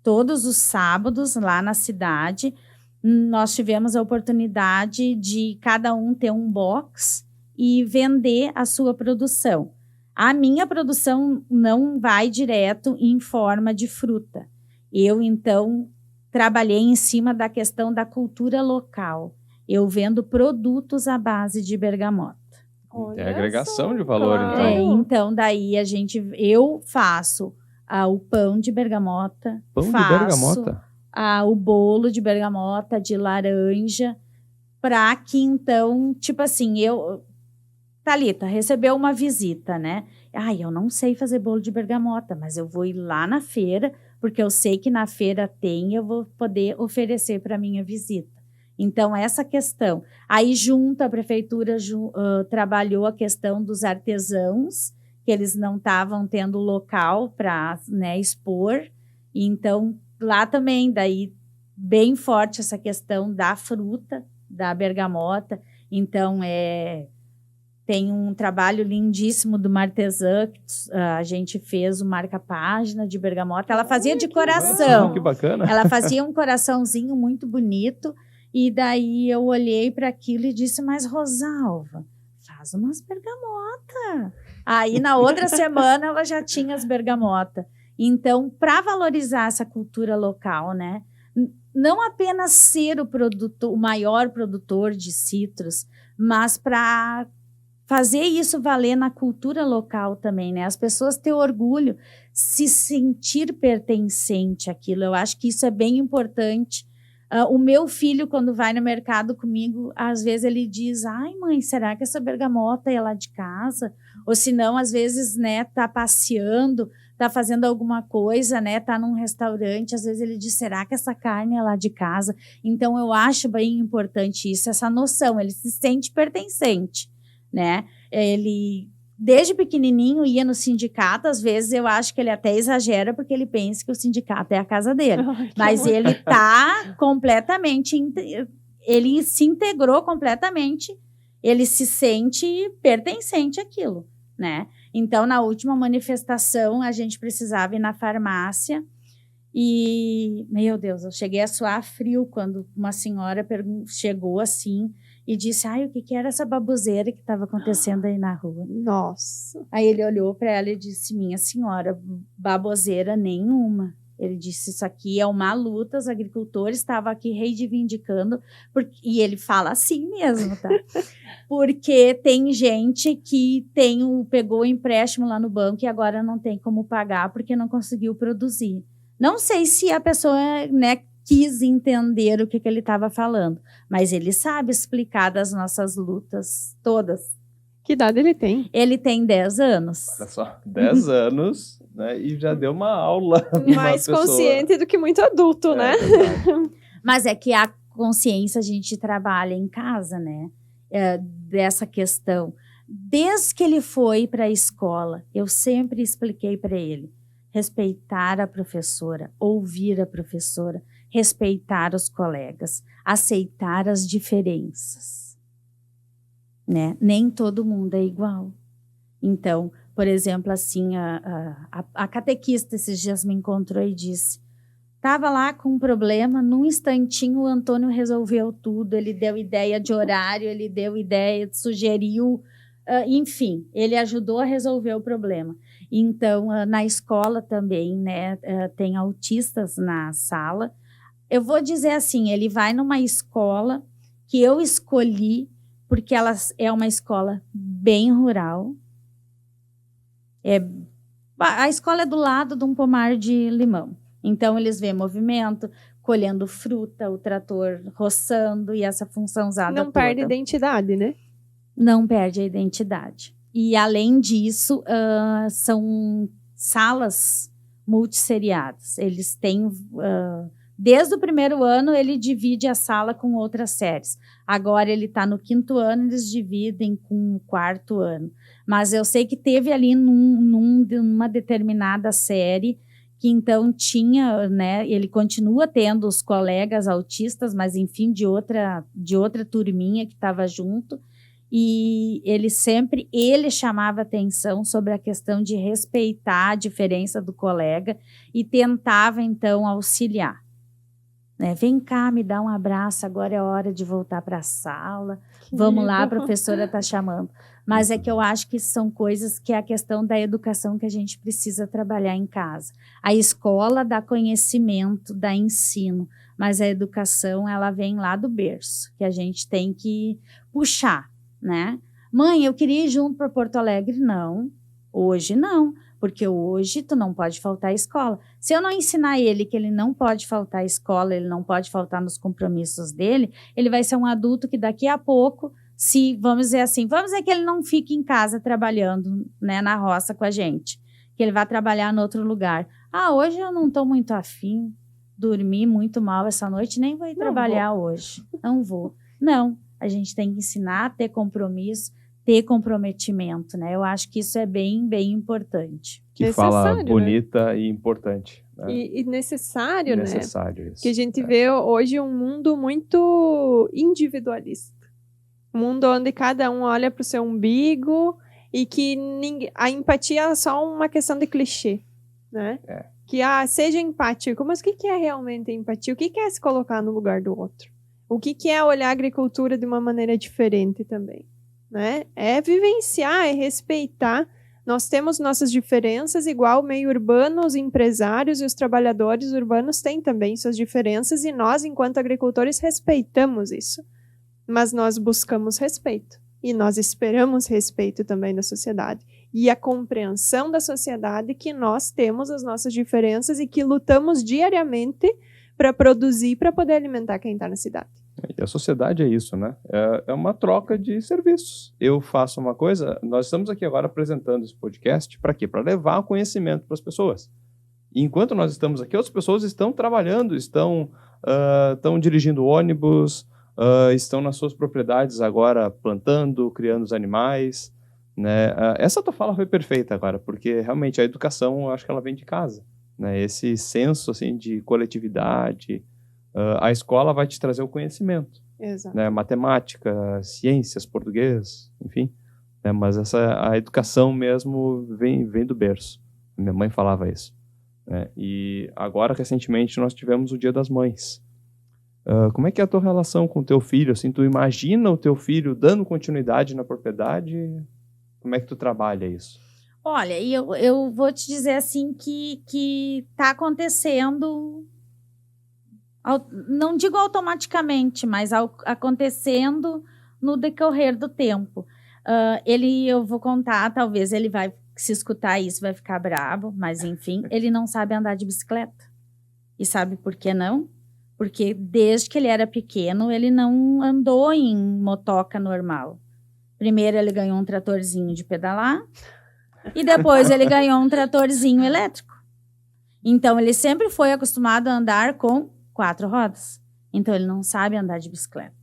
todos os sábados, lá na cidade, nós tivemos a oportunidade de cada um ter um box e vender a sua produção. A minha produção não vai direto em forma de fruta. Eu, então, trabalhei em cima da questão da cultura local. Eu vendo produtos à base de bergamota. Tem agregação de valor, claro. Então, daí eu faço o pão de bergamota. Pão de bergamota? O bolo de bergamota, de laranja, para que, então, tipo assim, Thalita, recebeu uma visita, né? Eu não sei fazer bolo de bergamota, mas eu vou ir lá na feira, porque eu sei que na feira tem, eu vou poder oferecer para minha visita. Então, essa questão. Aí, junto, a prefeitura trabalhou a questão dos artesãos, que eles não estavam tendo local para, né, expor. Então, lá também, daí, bem forte essa questão da fruta, da bergamota. Então, tem um trabalho lindíssimo de uma artesã, que a gente fez o marca-página de bergamota. Ela fazia de coração. Que bacana. Ela fazia um coraçãozinho muito bonito. E daí eu olhei para aquilo e disse, mas Rosalva, faz umas bergamota. Aí na outra semana ela já tinha as bergamota. Então, para valorizar essa cultura local, né? Não apenas ser o maior produtor de citros, mas para fazer isso valer na cultura local também, né? As pessoas ter orgulho, se sentir pertencente àquilo. Eu acho que isso é bem importante. O meu filho, quando vai no mercado comigo, às vezes ele diz, ai mãe, será que essa bergamota é lá de casa? Ou se não, às vezes, né, tá passeando, tá fazendo alguma coisa, né, tá num restaurante, às vezes ele diz, será que essa carne é lá de casa? Então, eu acho bem importante isso, essa noção, ele se sente pertencente, né? Ele, desde pequenininho, ia no sindicato, às vezes eu acho que ele até exagera, porque ele pensa que o sindicato é a casa dele. Mas ele tá completamente, ele se integrou completamente, ele se sente pertencente àquilo, né? Então, na última manifestação, a gente precisava ir na farmácia e, meu Deus, eu cheguei a suar frio quando uma senhora chegou assim e disse, o que era essa baboseira que estava acontecendo aí na rua? Nossa. Aí ele olhou para ela e disse, minha senhora, baboseira nenhuma. Ele disse, isso aqui é uma luta, os agricultores estavam aqui reivindicando, e ele fala assim mesmo, tá? Porque tem gente que pegou o empréstimo lá no banco e agora não tem como pagar porque não conseguiu produzir. Não sei se a pessoa, né, quis entender o que ele estava falando, mas ele sabe explicar das nossas lutas todas. Que idade ele tem? Ele tem 10 anos. Olha só, 10 anos, né? E já deu uma aula. Mais consciente do que muito adulto, né? Mas é que a consciência a gente trabalha em casa, né? Dessa questão. Desde que ele foi para a escola, eu sempre expliquei para ele respeitar a professora, ouvir a professora, respeitar os colegas, aceitar as diferenças. Né? Nem todo mundo é igual. Então, por exemplo, assim, a catequista esses dias me encontrou e disse, estava lá com um problema, num instantinho o Antônio resolveu tudo, ele deu ideia de horário, ele deu ideia, sugeriu, enfim, ele ajudou a resolver o problema. Então, na escola também, né, tem autistas na sala. Eu vou dizer assim, ele vai numa escola que eu escolhi, porque ela é uma escola bem rural. A escola é do lado de um pomar de limão. Então, eles vêem movimento, colhendo fruta, o trator roçando e essa função usada toda. Não perde identidade, né? Não perde a identidade. E, além disso, são salas multisseriadas. Eles têm... desde o primeiro ano, ele divide a sala com outras séries. Agora, ele está no 5º ano, eles dividem com o 4º ano. Mas eu sei que teve ali numa determinada série que então tinha, né, ele continua tendo os colegas autistas, mas enfim, de outra turminha que estava junto, e ele chamava atenção sobre a questão de respeitar a diferença do colega e tentava então auxiliar. Né? Vem cá, me dá um abraço, agora é hora de voltar para a sala, vamos lá, a professora está chamando. Mas é que eu acho que são coisas que é a questão da educação que a gente precisa trabalhar em casa. A escola dá conhecimento, dá ensino, mas a educação, ela vem lá do berço, que a gente tem que puxar, né? Mãe, eu queria ir junto para Porto Alegre. Não, hoje não, porque hoje tu não pode faltar à escola. Se eu não ensinar ele que ele não pode faltar à escola, ele não pode faltar nos compromissos dele, ele vai ser um adulto que daqui a pouco, vamos dizer que ele não fique em casa trabalhando, né, na roça com a gente, que ele vai trabalhar em outro lugar. Hoje eu não estou muito afim, dormi muito mal essa noite, nem vou ir trabalhar hoje, não vou. Não, a gente tem que ensinar a ter compromisso, ter comprometimento, né? Eu acho que isso é bem, bem importante. Que fala bonita, né? E importante. Né? E necessário, né? Necessário isso. Que a gente vê hoje um mundo muito individualista. Um mundo onde cada um olha para o seu umbigo e que a empatia é só uma questão de clichê, né? Que seja empático, mas o que é realmente empatia? O que é se colocar no lugar do outro? O que é olhar a agricultura de uma maneira diferente também? Né? É vivenciar, é respeitar. Nós temos nossas diferenças, igual o meio urbano, os empresários e os trabalhadores urbanos têm também suas diferenças e nós, enquanto agricultores, respeitamos isso. Mas nós buscamos respeito e nós esperamos respeito também da sociedade e a compreensão da sociedade que nós temos as nossas diferenças e que lutamos diariamente para produzir, para poder alimentar quem está na cidade. E a sociedade é isso, né? É uma troca de serviços. Eu faço uma coisa, nós estamos aqui agora apresentando esse podcast, para quê? Para levar conhecimento para as pessoas. E enquanto nós estamos aqui, outras pessoas estão trabalhando, estão dirigindo ônibus, estão nas suas propriedades agora plantando, criando os animais, né? Essa tua fala foi perfeita agora, porque realmente a educação, eu acho que ela vem de casa, né? Esse senso assim, de coletividade. A escola vai te trazer o conhecimento, né? Matemática, ciências, português, enfim, né? Mas a educação mesmo vem do berço. Minha mãe falava isso, né? E agora, recentemente, nós tivemos o Dia das Mães. Como é que é a tua relação com o teu filho? Assim, tu imagina o teu filho dando continuidade na propriedade? Como é que tu trabalha isso? Olha, eu vou te dizer assim que tá acontecendo... Não digo automaticamente, mas acontecendo no decorrer do tempo. Eu vou contar, talvez ele vai, se escutar isso, vai ficar bravo, mas enfim, ele não sabe andar de bicicleta. E sabe por que não? Porque desde que ele era pequeno, ele não andou em motoca normal. Primeiro ele ganhou um tratorzinho de pedalar e depois ele ganhou um tratorzinho elétrico. Então ele sempre foi acostumado a andar com 4 rodas. Então, ele não sabe andar de bicicleta.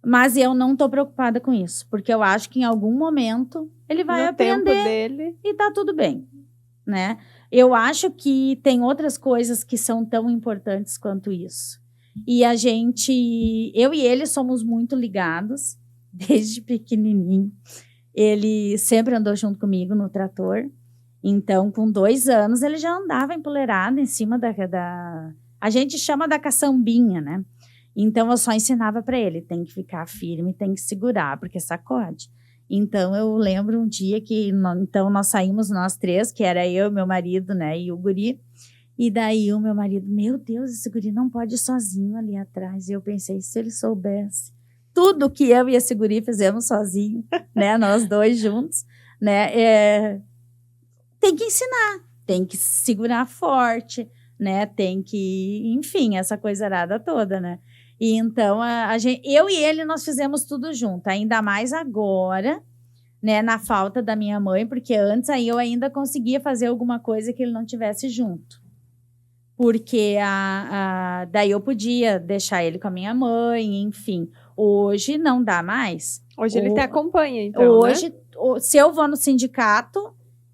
Mas eu não estou preocupada com isso, porque eu acho que em algum momento ele vai aprender e tá tudo bem, né? Eu acho que tem outras coisas que são tão importantes quanto isso. E eu e ele somos muito ligados, desde pequenininho. Ele sempre andou junto comigo no trator. Então, com 2 anos, ele já andava empoleirado em cima a gente chama da caçambinha, né? Então, eu só ensinava para ele, tem que ficar firme, tem que segurar, porque sacode. Então, eu lembro um dia que, nós saímos nós 3, que era eu, meu marido, né, e o guri. E daí o meu marido, meu Deus, esse guri não pode ir sozinho ali atrás. E eu pensei, se ele soubesse tudo que eu e esse guri fizemos sozinho, né, nós 2 juntos, né, tem que ensinar, tem que segurar forte, né, tem que, enfim, essa coisa arada toda, né, e então eu e ele nós fizemos tudo junto, ainda mais agora, né, na falta da minha mãe, porque antes aí eu ainda conseguia fazer alguma coisa que ele não tivesse junto, porque daí eu podia deixar ele com a minha mãe, enfim, hoje não dá mais. Hoje ele te acompanha, então, hoje, né? Se eu vou no sindicato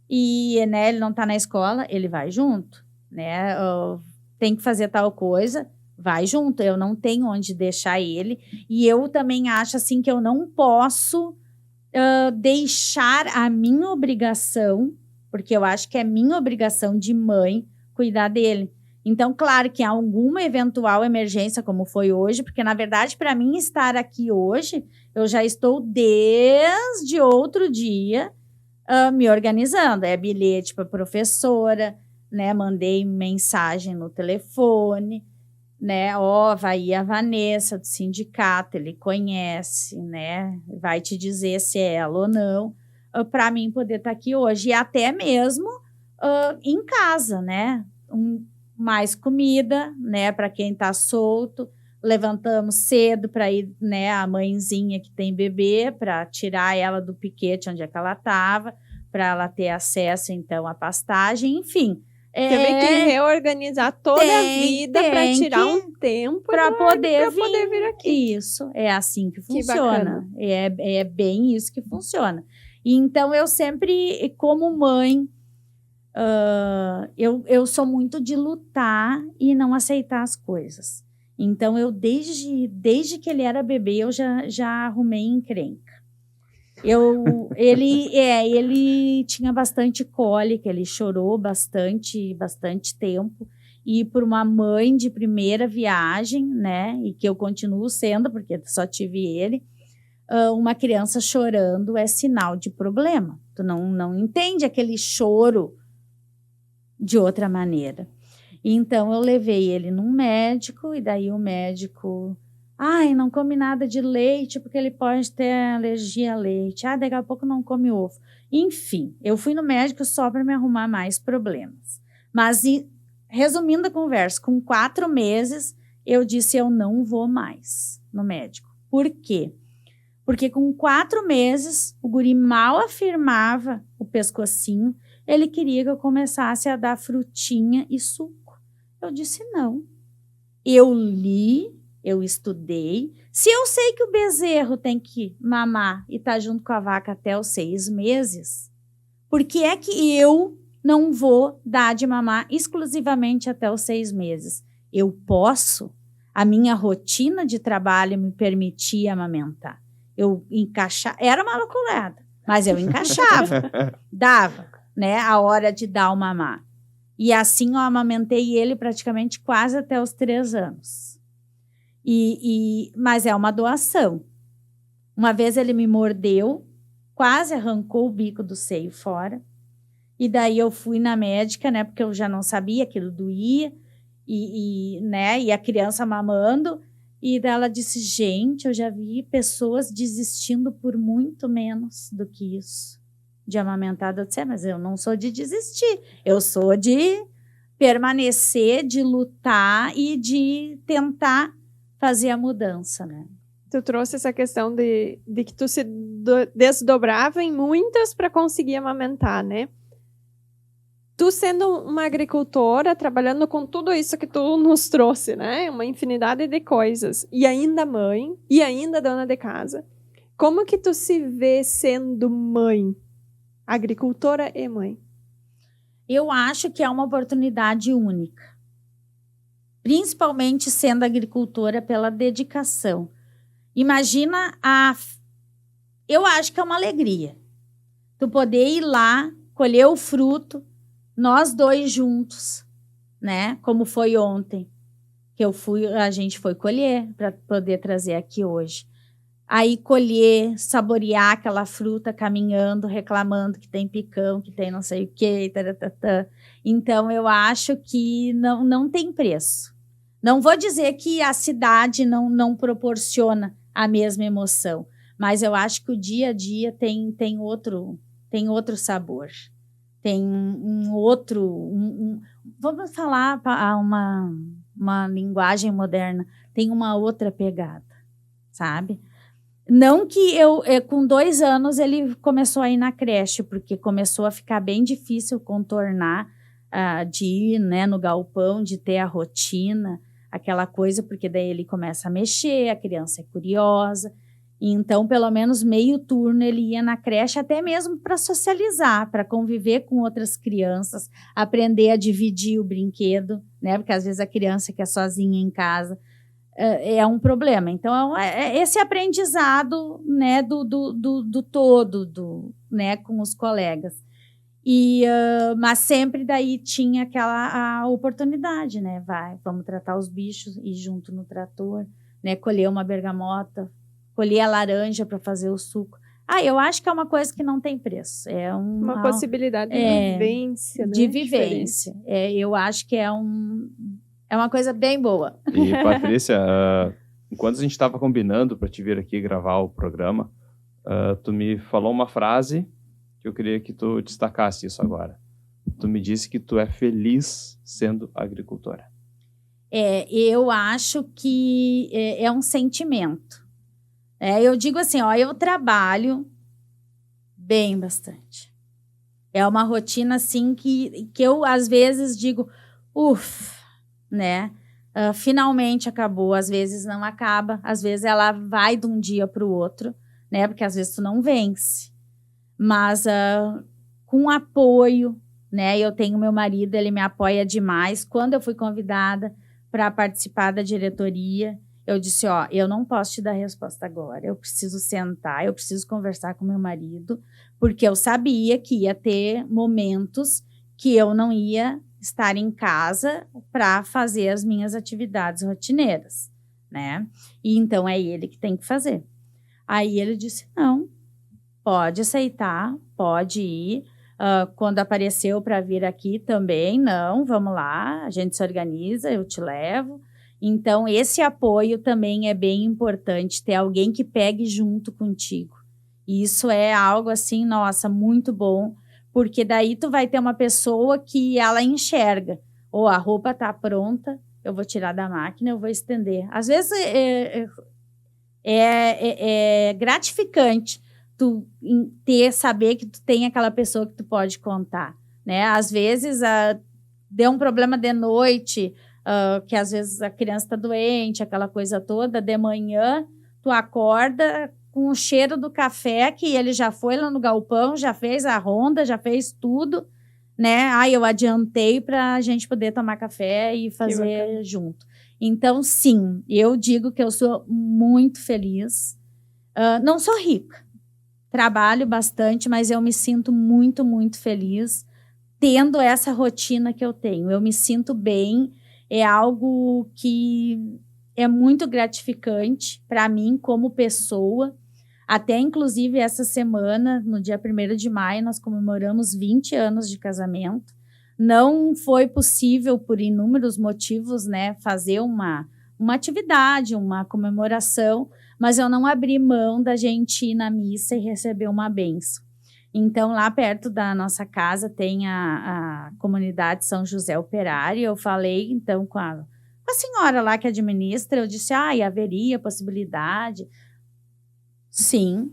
e, né, ele não está na escola, ele vai junto. né? Tem que fazer tal coisa, vai junto. Eu não tenho onde deixar ele. E eu também acho assim que eu não posso deixar a minha obrigação, porque eu acho que é minha obrigação de mãe cuidar dele. Então, claro que há alguma eventual emergência, como foi hoje, porque, na verdade, para mim estar aqui hoje, eu já estou desde outro dia me organizando. É bilhete para professora, né? Mandei mensagem no telefone, né? Vai ir a Vanessa do sindicato, ele conhece, né? Vai te dizer se é ela ou não, para mim poder estar aqui hoje. E até mesmo em casa, né? Mais comida, né? Para quem está solto. Levantamos cedo para ir, né? A mãezinha que tem bebê, para tirar ela do piquete onde é que ela estava, para ela ter acesso, então, à pastagem, enfim. Teve que reorganizar toda a vida para tirar um tempo para poder vir aqui. Isso, é assim que funciona. É bem isso que funciona. E, então, eu sempre, como mãe, eu sou muito de lutar e não aceitar as coisas. Então, eu desde que ele era bebê, eu já arrumei encrenca. Ele tinha bastante cólica, ele chorou bastante tempo. E por uma mãe de primeira viagem, né, e que eu continuo sendo, porque só tive ele, uma criança chorando é sinal de problema. Tu não entende aquele choro de outra maneira. Então, eu levei ele num médico, e daí o médico... não come nada de leite, porque ele pode ter alergia a leite. Daqui a pouco não come ovo. Enfim, eu fui no médico só para me arrumar mais problemas. Mas, resumindo a conversa, com 4 meses, eu disse, eu não vou mais no médico. Por quê? Porque com 4 meses, o guri mal afirmava o pescocinho, ele queria que eu começasse a dar frutinha e suco. Eu disse, não. Eu li... Eu estudei. Se eu sei que o bezerro tem que mamar e tá junto com a vaca até os 6 meses, por que é que eu não vou dar de mamar exclusivamente até os 6 meses? Eu posso. A minha rotina de trabalho me permitia amamentar. Eu encaixava. Era uma loucurada, mas eu encaixava. Dava, né? A hora de dar o mamar. E assim eu amamentei ele praticamente quase até os 3 anos. Mas é uma doação. Uma vez ele me mordeu, quase arrancou o bico do seio fora. E daí eu fui na médica, né? Porque eu já não sabia, aquilo doía. Né, e a criança mamando. E daí ela disse, gente, eu já vi pessoas desistindo por muito menos do que isso. De amamentar. Eu disse, mas eu não sou de desistir. Eu sou de permanecer, de lutar e de tentar fazer a mudança, né? Tu trouxe essa questão de que tu se desdobrava em muitas para conseguir amamentar, né? Tu sendo uma agricultora, trabalhando com tudo isso que tu nos trouxe, né? Uma infinidade de coisas. E ainda mãe, e ainda dona de casa. Como que tu se vê sendo mãe? Agricultora e mãe. Eu acho que é uma oportunidade única. Principalmente sendo agricultora pela dedicação. Imagina eu acho que é uma alegria. Tu poder ir lá, colher o fruto, nós 2 juntos, né? Como foi ontem, que a gente foi colher para poder trazer aqui hoje. Aí colher, saborear aquela fruta caminhando, reclamando que tem picão, que tem não sei o quê, taratata. Então, eu acho que não tem preço. Não vou dizer que a cidade não proporciona a mesma emoção, mas eu acho que o dia a dia tem outro sabor. Tem um outro... vamos falar uma linguagem moderna. Tem uma outra pegada, sabe? Não que com 2 anos, ele começou a ir na creche, porque começou a ficar bem difícil contornar, de ir, né, no galpão, de ter a rotina, aquela coisa, porque daí ele começa a mexer, a criança é curiosa. Então, pelo menos meio turno ele ia na creche, até mesmo para socializar, para conviver com outras crianças, aprender a dividir o brinquedo, né? Porque às vezes a criança que é sozinha em casa é um problema. Então, esse aprendizado, né, do todo, né, com os colegas. Mas sempre daí tinha a oportunidade, né? Vamos tratar os bichos, ir junto no trator, né? Colher uma bergamota, colher a laranja para fazer o suco. Eu acho que é uma coisa que não tem preço. É uma possibilidade de vivência, né? De vivência. Eu acho que é uma coisa bem boa. E, Patrícia, enquanto a gente estava combinando para te vir aqui gravar o programa, tu me falou uma frase que eu queria que tu destacasse isso agora. Tu me disse que tu é feliz sendo agricultora. Eu acho que é um sentimento. Eu digo assim, eu trabalho bem bastante. É uma rotina, assim, que eu, às vezes, digo, né? Finalmente acabou, às vezes não acaba, às vezes ela vai de um dia para o outro, né? Porque às vezes tu não vence. Mas com apoio, né? Eu tenho meu marido, ele me apoia demais. Quando eu fui convidada para participar da diretoria, eu disse, eu não posso te dar resposta agora, eu preciso sentar, eu preciso conversar com meu marido, porque eu sabia que ia ter momentos que eu não ia estar em casa para fazer as minhas atividades rotineiras, né? E então é ele que tem que fazer. Aí ele disse, não, pode aceitar, pode ir. Quando apareceu para vir aqui também, não, vamos lá, a gente se organiza, eu te levo. Então, esse apoio também é bem importante, ter alguém que pegue junto contigo. E isso é algo assim, nossa, muito bom, porque daí tu vai ter uma pessoa que ela enxerga, a roupa tá pronta, eu vou tirar da máquina, eu vou estender. Às vezes é gratificante tu saber que tu tem aquela pessoa que tu pode contar, né? Às vezes deu um problema de noite, que às vezes a criança está doente, aquela coisa toda, de manhã tu acorda com o cheiro do café, que ele já foi lá no galpão, já fez a ronda, já fez tudo, né? Eu adiantei para a gente poder tomar café e fazer junto. Então, sim, eu digo que eu sou muito feliz. Não sou rica, trabalho bastante, mas eu me sinto muito, muito feliz tendo essa rotina que eu tenho. Eu me sinto bem, é algo que é muito gratificante para mim como pessoa. Até, inclusive, essa semana, no dia 1º de maio, nós comemoramos 20 anos de casamento. Não foi possível, por inúmeros motivos, né, fazer uma atividade, uma comemoração, mas eu não abri mão da gente ir na missa e receber uma bênção. Então, lá perto da nossa casa tem a comunidade São José Operário. Eu falei, então, com a senhora lá que administra, eu disse, haveria possibilidade. Sim.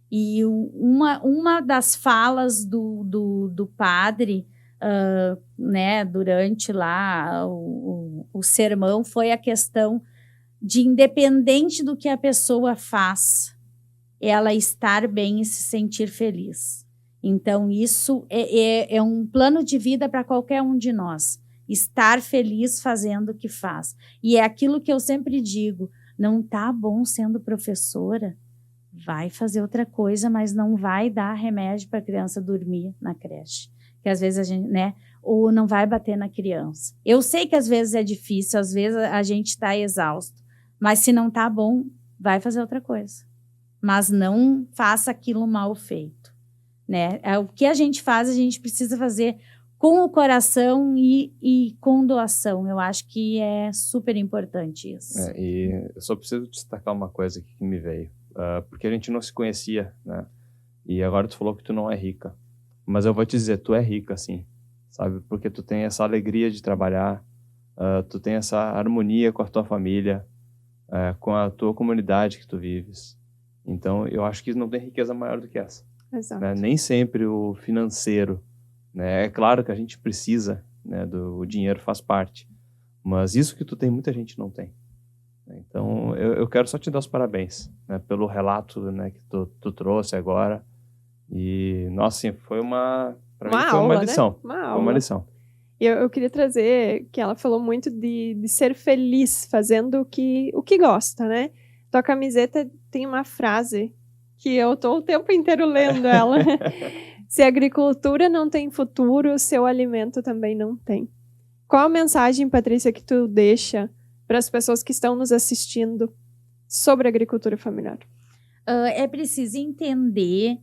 E uma das falas do padre, né, durante lá o sermão, foi a questão de, independente do que a pessoa faz, ela estar bem e se sentir feliz. Então, isso é um plano de vida para qualquer um de nós. Estar feliz fazendo o que faz. E é aquilo que eu sempre digo, não tá bom sendo professora, vai fazer outra coisa, mas não vai dar remédio para a criança dormir na creche. Que às vezes a gente, né, ou não vai bater na criança. Eu sei que às vezes é difícil, às vezes a gente está exausto, mas se não tá bom, vai fazer outra coisa. Mas não faça aquilo mal feito, né? O que a gente faz, a gente precisa fazer com o coração e com doação. Eu acho que é super importante isso. E eu só preciso destacar uma coisa aqui que me veio. Porque a gente não se conhecia, né? E agora tu falou que tu não é rica. Mas eu vou te dizer, tu é rica, sim. Sabe? Porque tu tem essa alegria de trabalhar, tu tem essa harmonia com a tua família, com a tua comunidade que tu vives. Então, eu acho que não tem riqueza maior do que essa. Exato. Né? Nem sempre o financeiro, né? É claro que a gente precisa, né, o dinheiro faz parte. Mas isso que tu tem, muita gente não tem. Então, eu quero só te dar os parabéns, né, pelo relato, né, que tu trouxe agora. E, nossa, assim, foi para mim foi aula, uma lição. né? Uma Foi aula. uma lição. E eu queria trazer que ela falou muito de ser feliz fazendo o que gosta, né? Tua camiseta tem uma frase que eu tô o tempo inteiro lendo ela. Se a agricultura não tem futuro, seu alimento também não tem. Qual a mensagem, Patrícia, que tu deixa para as pessoas que estão nos assistindo sobre a agricultura familiar? É preciso entender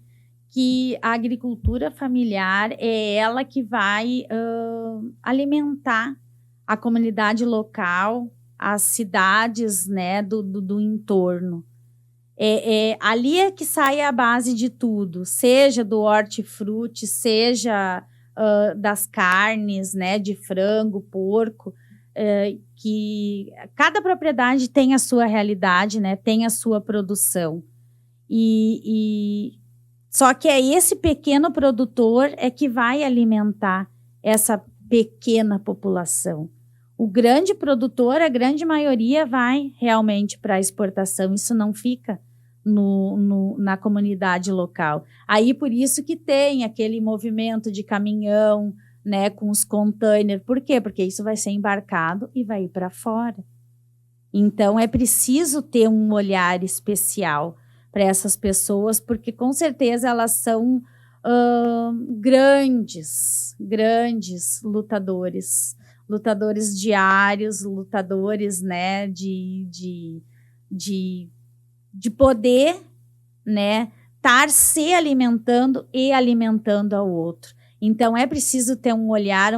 que a agricultura familiar é ela que vai alimentar a comunidade local, as cidades, né, do entorno. Ali é que sai a base de tudo, seja do hortifruti, seja das carnes, né, de frango, porco, que cada propriedade tem a sua realidade, né, tem a sua produção. Só que é esse pequeno produtor é que vai alimentar essa pequena população. O grande produtor, a grande maioria, vai realmente para a exportação. Isso não fica na comunidade local. Aí, por isso que tem aquele movimento de caminhão, né, com os containers. Por quê? Porque isso vai ser embarcado e vai ir para fora. Então, é preciso ter um olhar especial para essas pessoas, porque com certeza elas são grandes lutadores diários, lutadores, né, de poder, né, estar se alimentando e alimentando ao outro. Então, é preciso ter um olhar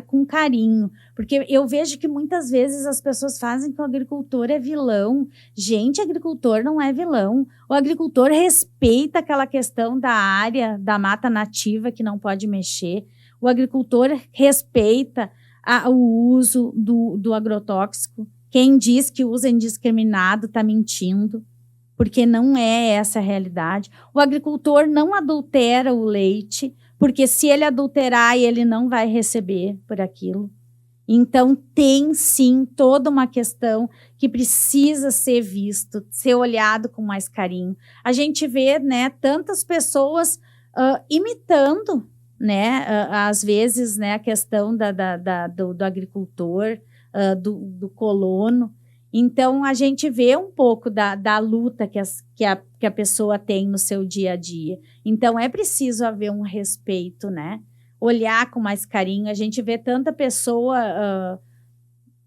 com carinho, porque eu vejo que muitas vezes as pessoas fazem que o agricultor é vilão. Gente, agricultor não é vilão. O agricultor respeita aquela questão da área, da mata nativa que não pode mexer. O agricultor respeita o uso do agrotóxico. Quem diz que usa indiscriminado está mentindo, porque não é essa a realidade. O agricultor não adultera o leite, porque se ele adulterar, ele não vai receber por aquilo. Então, tem sim toda uma questão que precisa ser visto, ser olhado com mais carinho. A gente vê, né, tantas pessoas imitando, né, às vezes, né, a questão do agricultor, do colono. Então, a gente vê um pouco da luta que a pessoa tem no seu dia a dia. Então, é preciso haver um respeito, né? Olhar com mais carinho. A gente vê tanta pessoa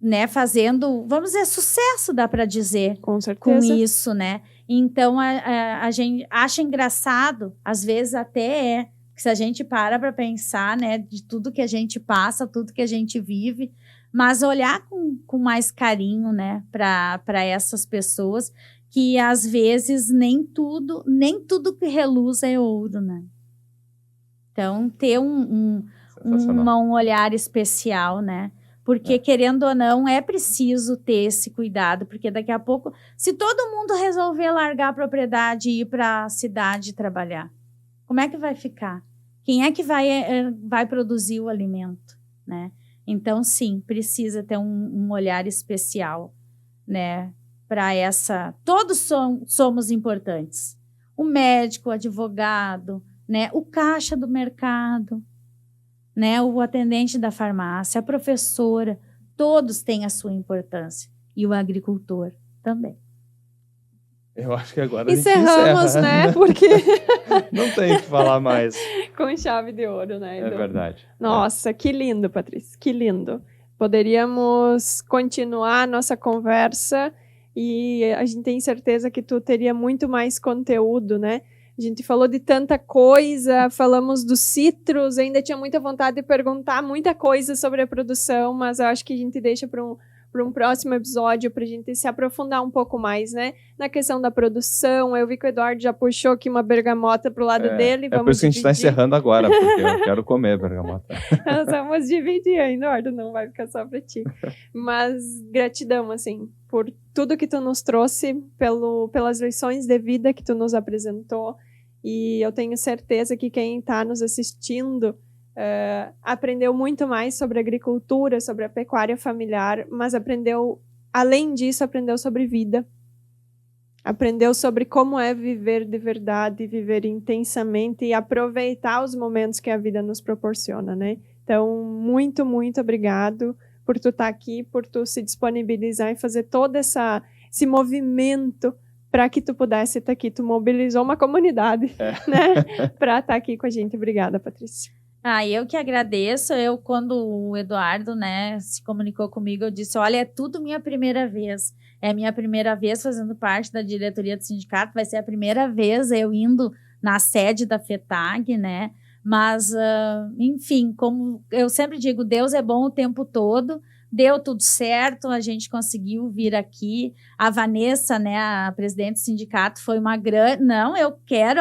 né, fazendo, vamos dizer, sucesso, dá para dizer, com certeza, com isso, né? Então, a gente acha engraçado, às vezes até que se a gente para pensar, né, de tudo que a gente passa, tudo que a gente vive, mas olhar com mais carinho, né, para essas pessoas que às vezes nem tudo que reluz é ouro, né? Então, ter um olhar especial, né? Porque, querendo ou não, é preciso ter esse cuidado, porque daqui a pouco, se todo mundo resolver largar a propriedade e ir para a cidade trabalhar, como é que vai ficar? Quem é que vai produzir o alimento, né? Então, sim, precisa ter um olhar especial, né, para essa... Todos somos importantes. O médico, o advogado, né, o caixa do mercado, né, o atendente da farmácia, a professora, todos têm a sua importância. E o agricultor também. Eu acho que agora encerramos, né? Porque não tem o que falar mais. Com chave de ouro, né? É verdade. Nossa, que lindo, Patrícia, que lindo. Poderíamos continuar a nossa conversa e a gente tem certeza que tu teria muito mais conteúdo, né? A gente falou de tanta coisa, falamos dos citros, ainda tinha muita vontade de perguntar muita coisa sobre a produção, mas eu acho que a gente deixa para um próximo episódio, para a gente se aprofundar um pouco mais, né? Na questão da produção. Eu vi que o Eduardo já puxou aqui uma bergamota pro lado dele. Vamos por isso que a gente está encerrando agora, porque eu quero comer bergamota. Nós vamos dividir ainda, Eduardo, não vai ficar só para ti. Mas gratidão, assim, por tudo que tu nos trouxe, pelas lições de vida que tu nos apresentou. E eu tenho certeza que quem está nos assistindo aprendeu muito mais sobre agricultura, sobre a pecuária familiar, mas aprendeu além disso, aprendeu sobre vida. Aprendeu sobre como é viver de verdade, viver intensamente e aproveitar os momentos que a vida nos proporciona, né? Então, muito, muito obrigado por tu estar aqui, por tu se disponibilizar e fazer todo esse movimento para que tu pudesse estar aqui. Tu mobilizou uma comunidade, né? Para estar aqui com a gente. Obrigada, Patrícia. Eu que agradeço. Quando o Eduardo, né, se comunicou comigo, eu disse, olha, é tudo minha primeira vez. É a minha primeira vez fazendo parte da diretoria do sindicato. Vai ser a primeira vez eu indo na sede da FETAG, né? Mas, enfim, como eu sempre digo, Deus é bom o tempo todo. Deu tudo certo, a gente conseguiu vir aqui. A Vanessa, né, a presidente do sindicato, foi uma grande... Não, eu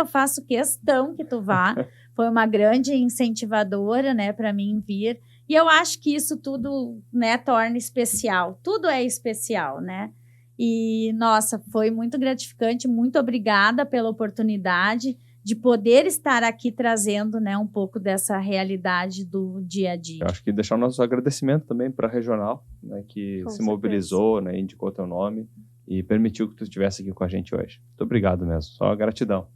faço questão que tu vá. Foi uma grande incentivadora, né, para mim vir. E eu acho que isso tudo, né, torna especial. Tudo é especial, né? E, nossa, foi muito gratificante. Muito obrigada pela oportunidade de poder estar aqui trazendo, né, um pouco dessa realidade do dia a dia. Eu acho que deixar o nosso agradecimento também para a Regional, né, que se mobilizou, né, indicou teu nome e permitiu que tu estivesse aqui com a gente hoje. Muito obrigado mesmo, só gratidão.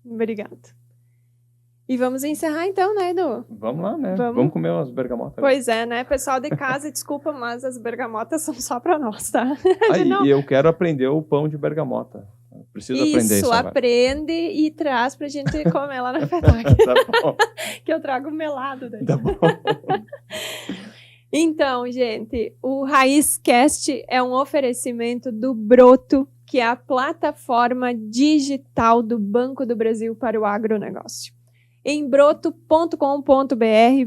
Obrigado. E vamos encerrar então, né, Edu? Vamos lá, né? Vamos comer umas bergamotas. Pois é, né? Pessoal de casa, desculpa, mas as bergamotas são só para nós, tá? E eu quero aprender o pão de bergamota. Preciso aprender isso agora. Aprende e traz pra gente comer lá na FETAG. Tá bom. Que eu trago melado daí. Tá bom. Então, gente, o RaízCast é um oferecimento do Broto, que é a plataforma digital do Banco do Brasil para o agronegócio. Em broto.com.br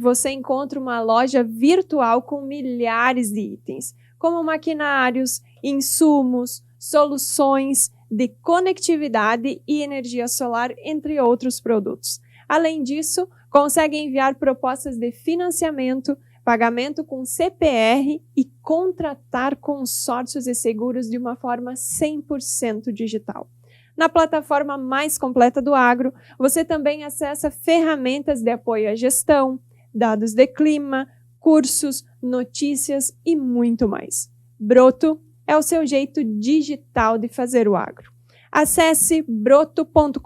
você encontra uma loja virtual com milhares de itens, como maquinários, insumos, soluções de conectividade e energia solar, entre outros produtos. Além disso, consegue enviar propostas de financiamento, pagamento com CPR e contratar consórcios e seguros de uma forma 100% digital. Na plataforma mais completa do agro, você também acessa ferramentas de apoio à gestão, dados de clima, cursos, notícias e muito mais. Broto é o seu jeito digital de fazer o agro. Acesse broto.com.br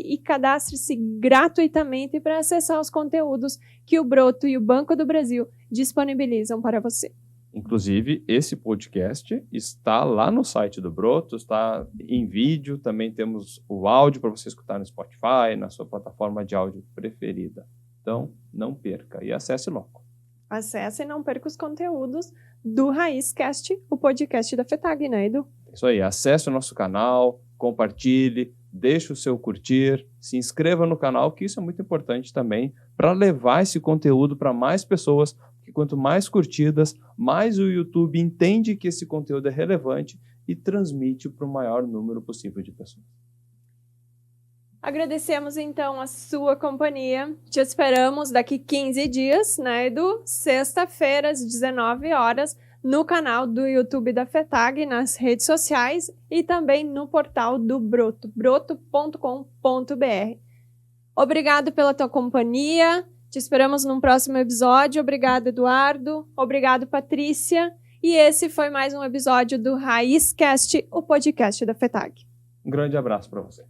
e cadastre-se gratuitamente para acessar os conteúdos que o Broto e o Banco do Brasil disponibilizam para você. Inclusive, esse podcast está lá no site do Broto, está em vídeo, também temos o áudio para você escutar no Spotify, na sua plataforma de áudio preferida. Então, não perca e acesse logo. Acesse e não perca os conteúdos do RaízCast, o podcast da FETAG, né, Edu? Isso aí, acesse o nosso canal, compartilhe, deixe o seu curtir, se inscreva no canal, que isso é muito importante também para levar esse conteúdo para mais pessoas, porque quanto mais curtidas, mais o YouTube entende que esse conteúdo é relevante e transmite para o maior número possível de pessoas. Agradecemos, então, a sua companhia. Te esperamos daqui 15 dias, né, Edu? Sexta-feira, às 19 horas, no canal do YouTube da FETAG, nas redes sociais e também no portal do Broto, broto.com.br. Obrigado pela tua companhia. Te esperamos num próximo episódio. Obrigado, Eduardo. Obrigado, Patrícia. E esse foi mais um episódio do RaízCast, o podcast da FETAG. Um grande abraço para você.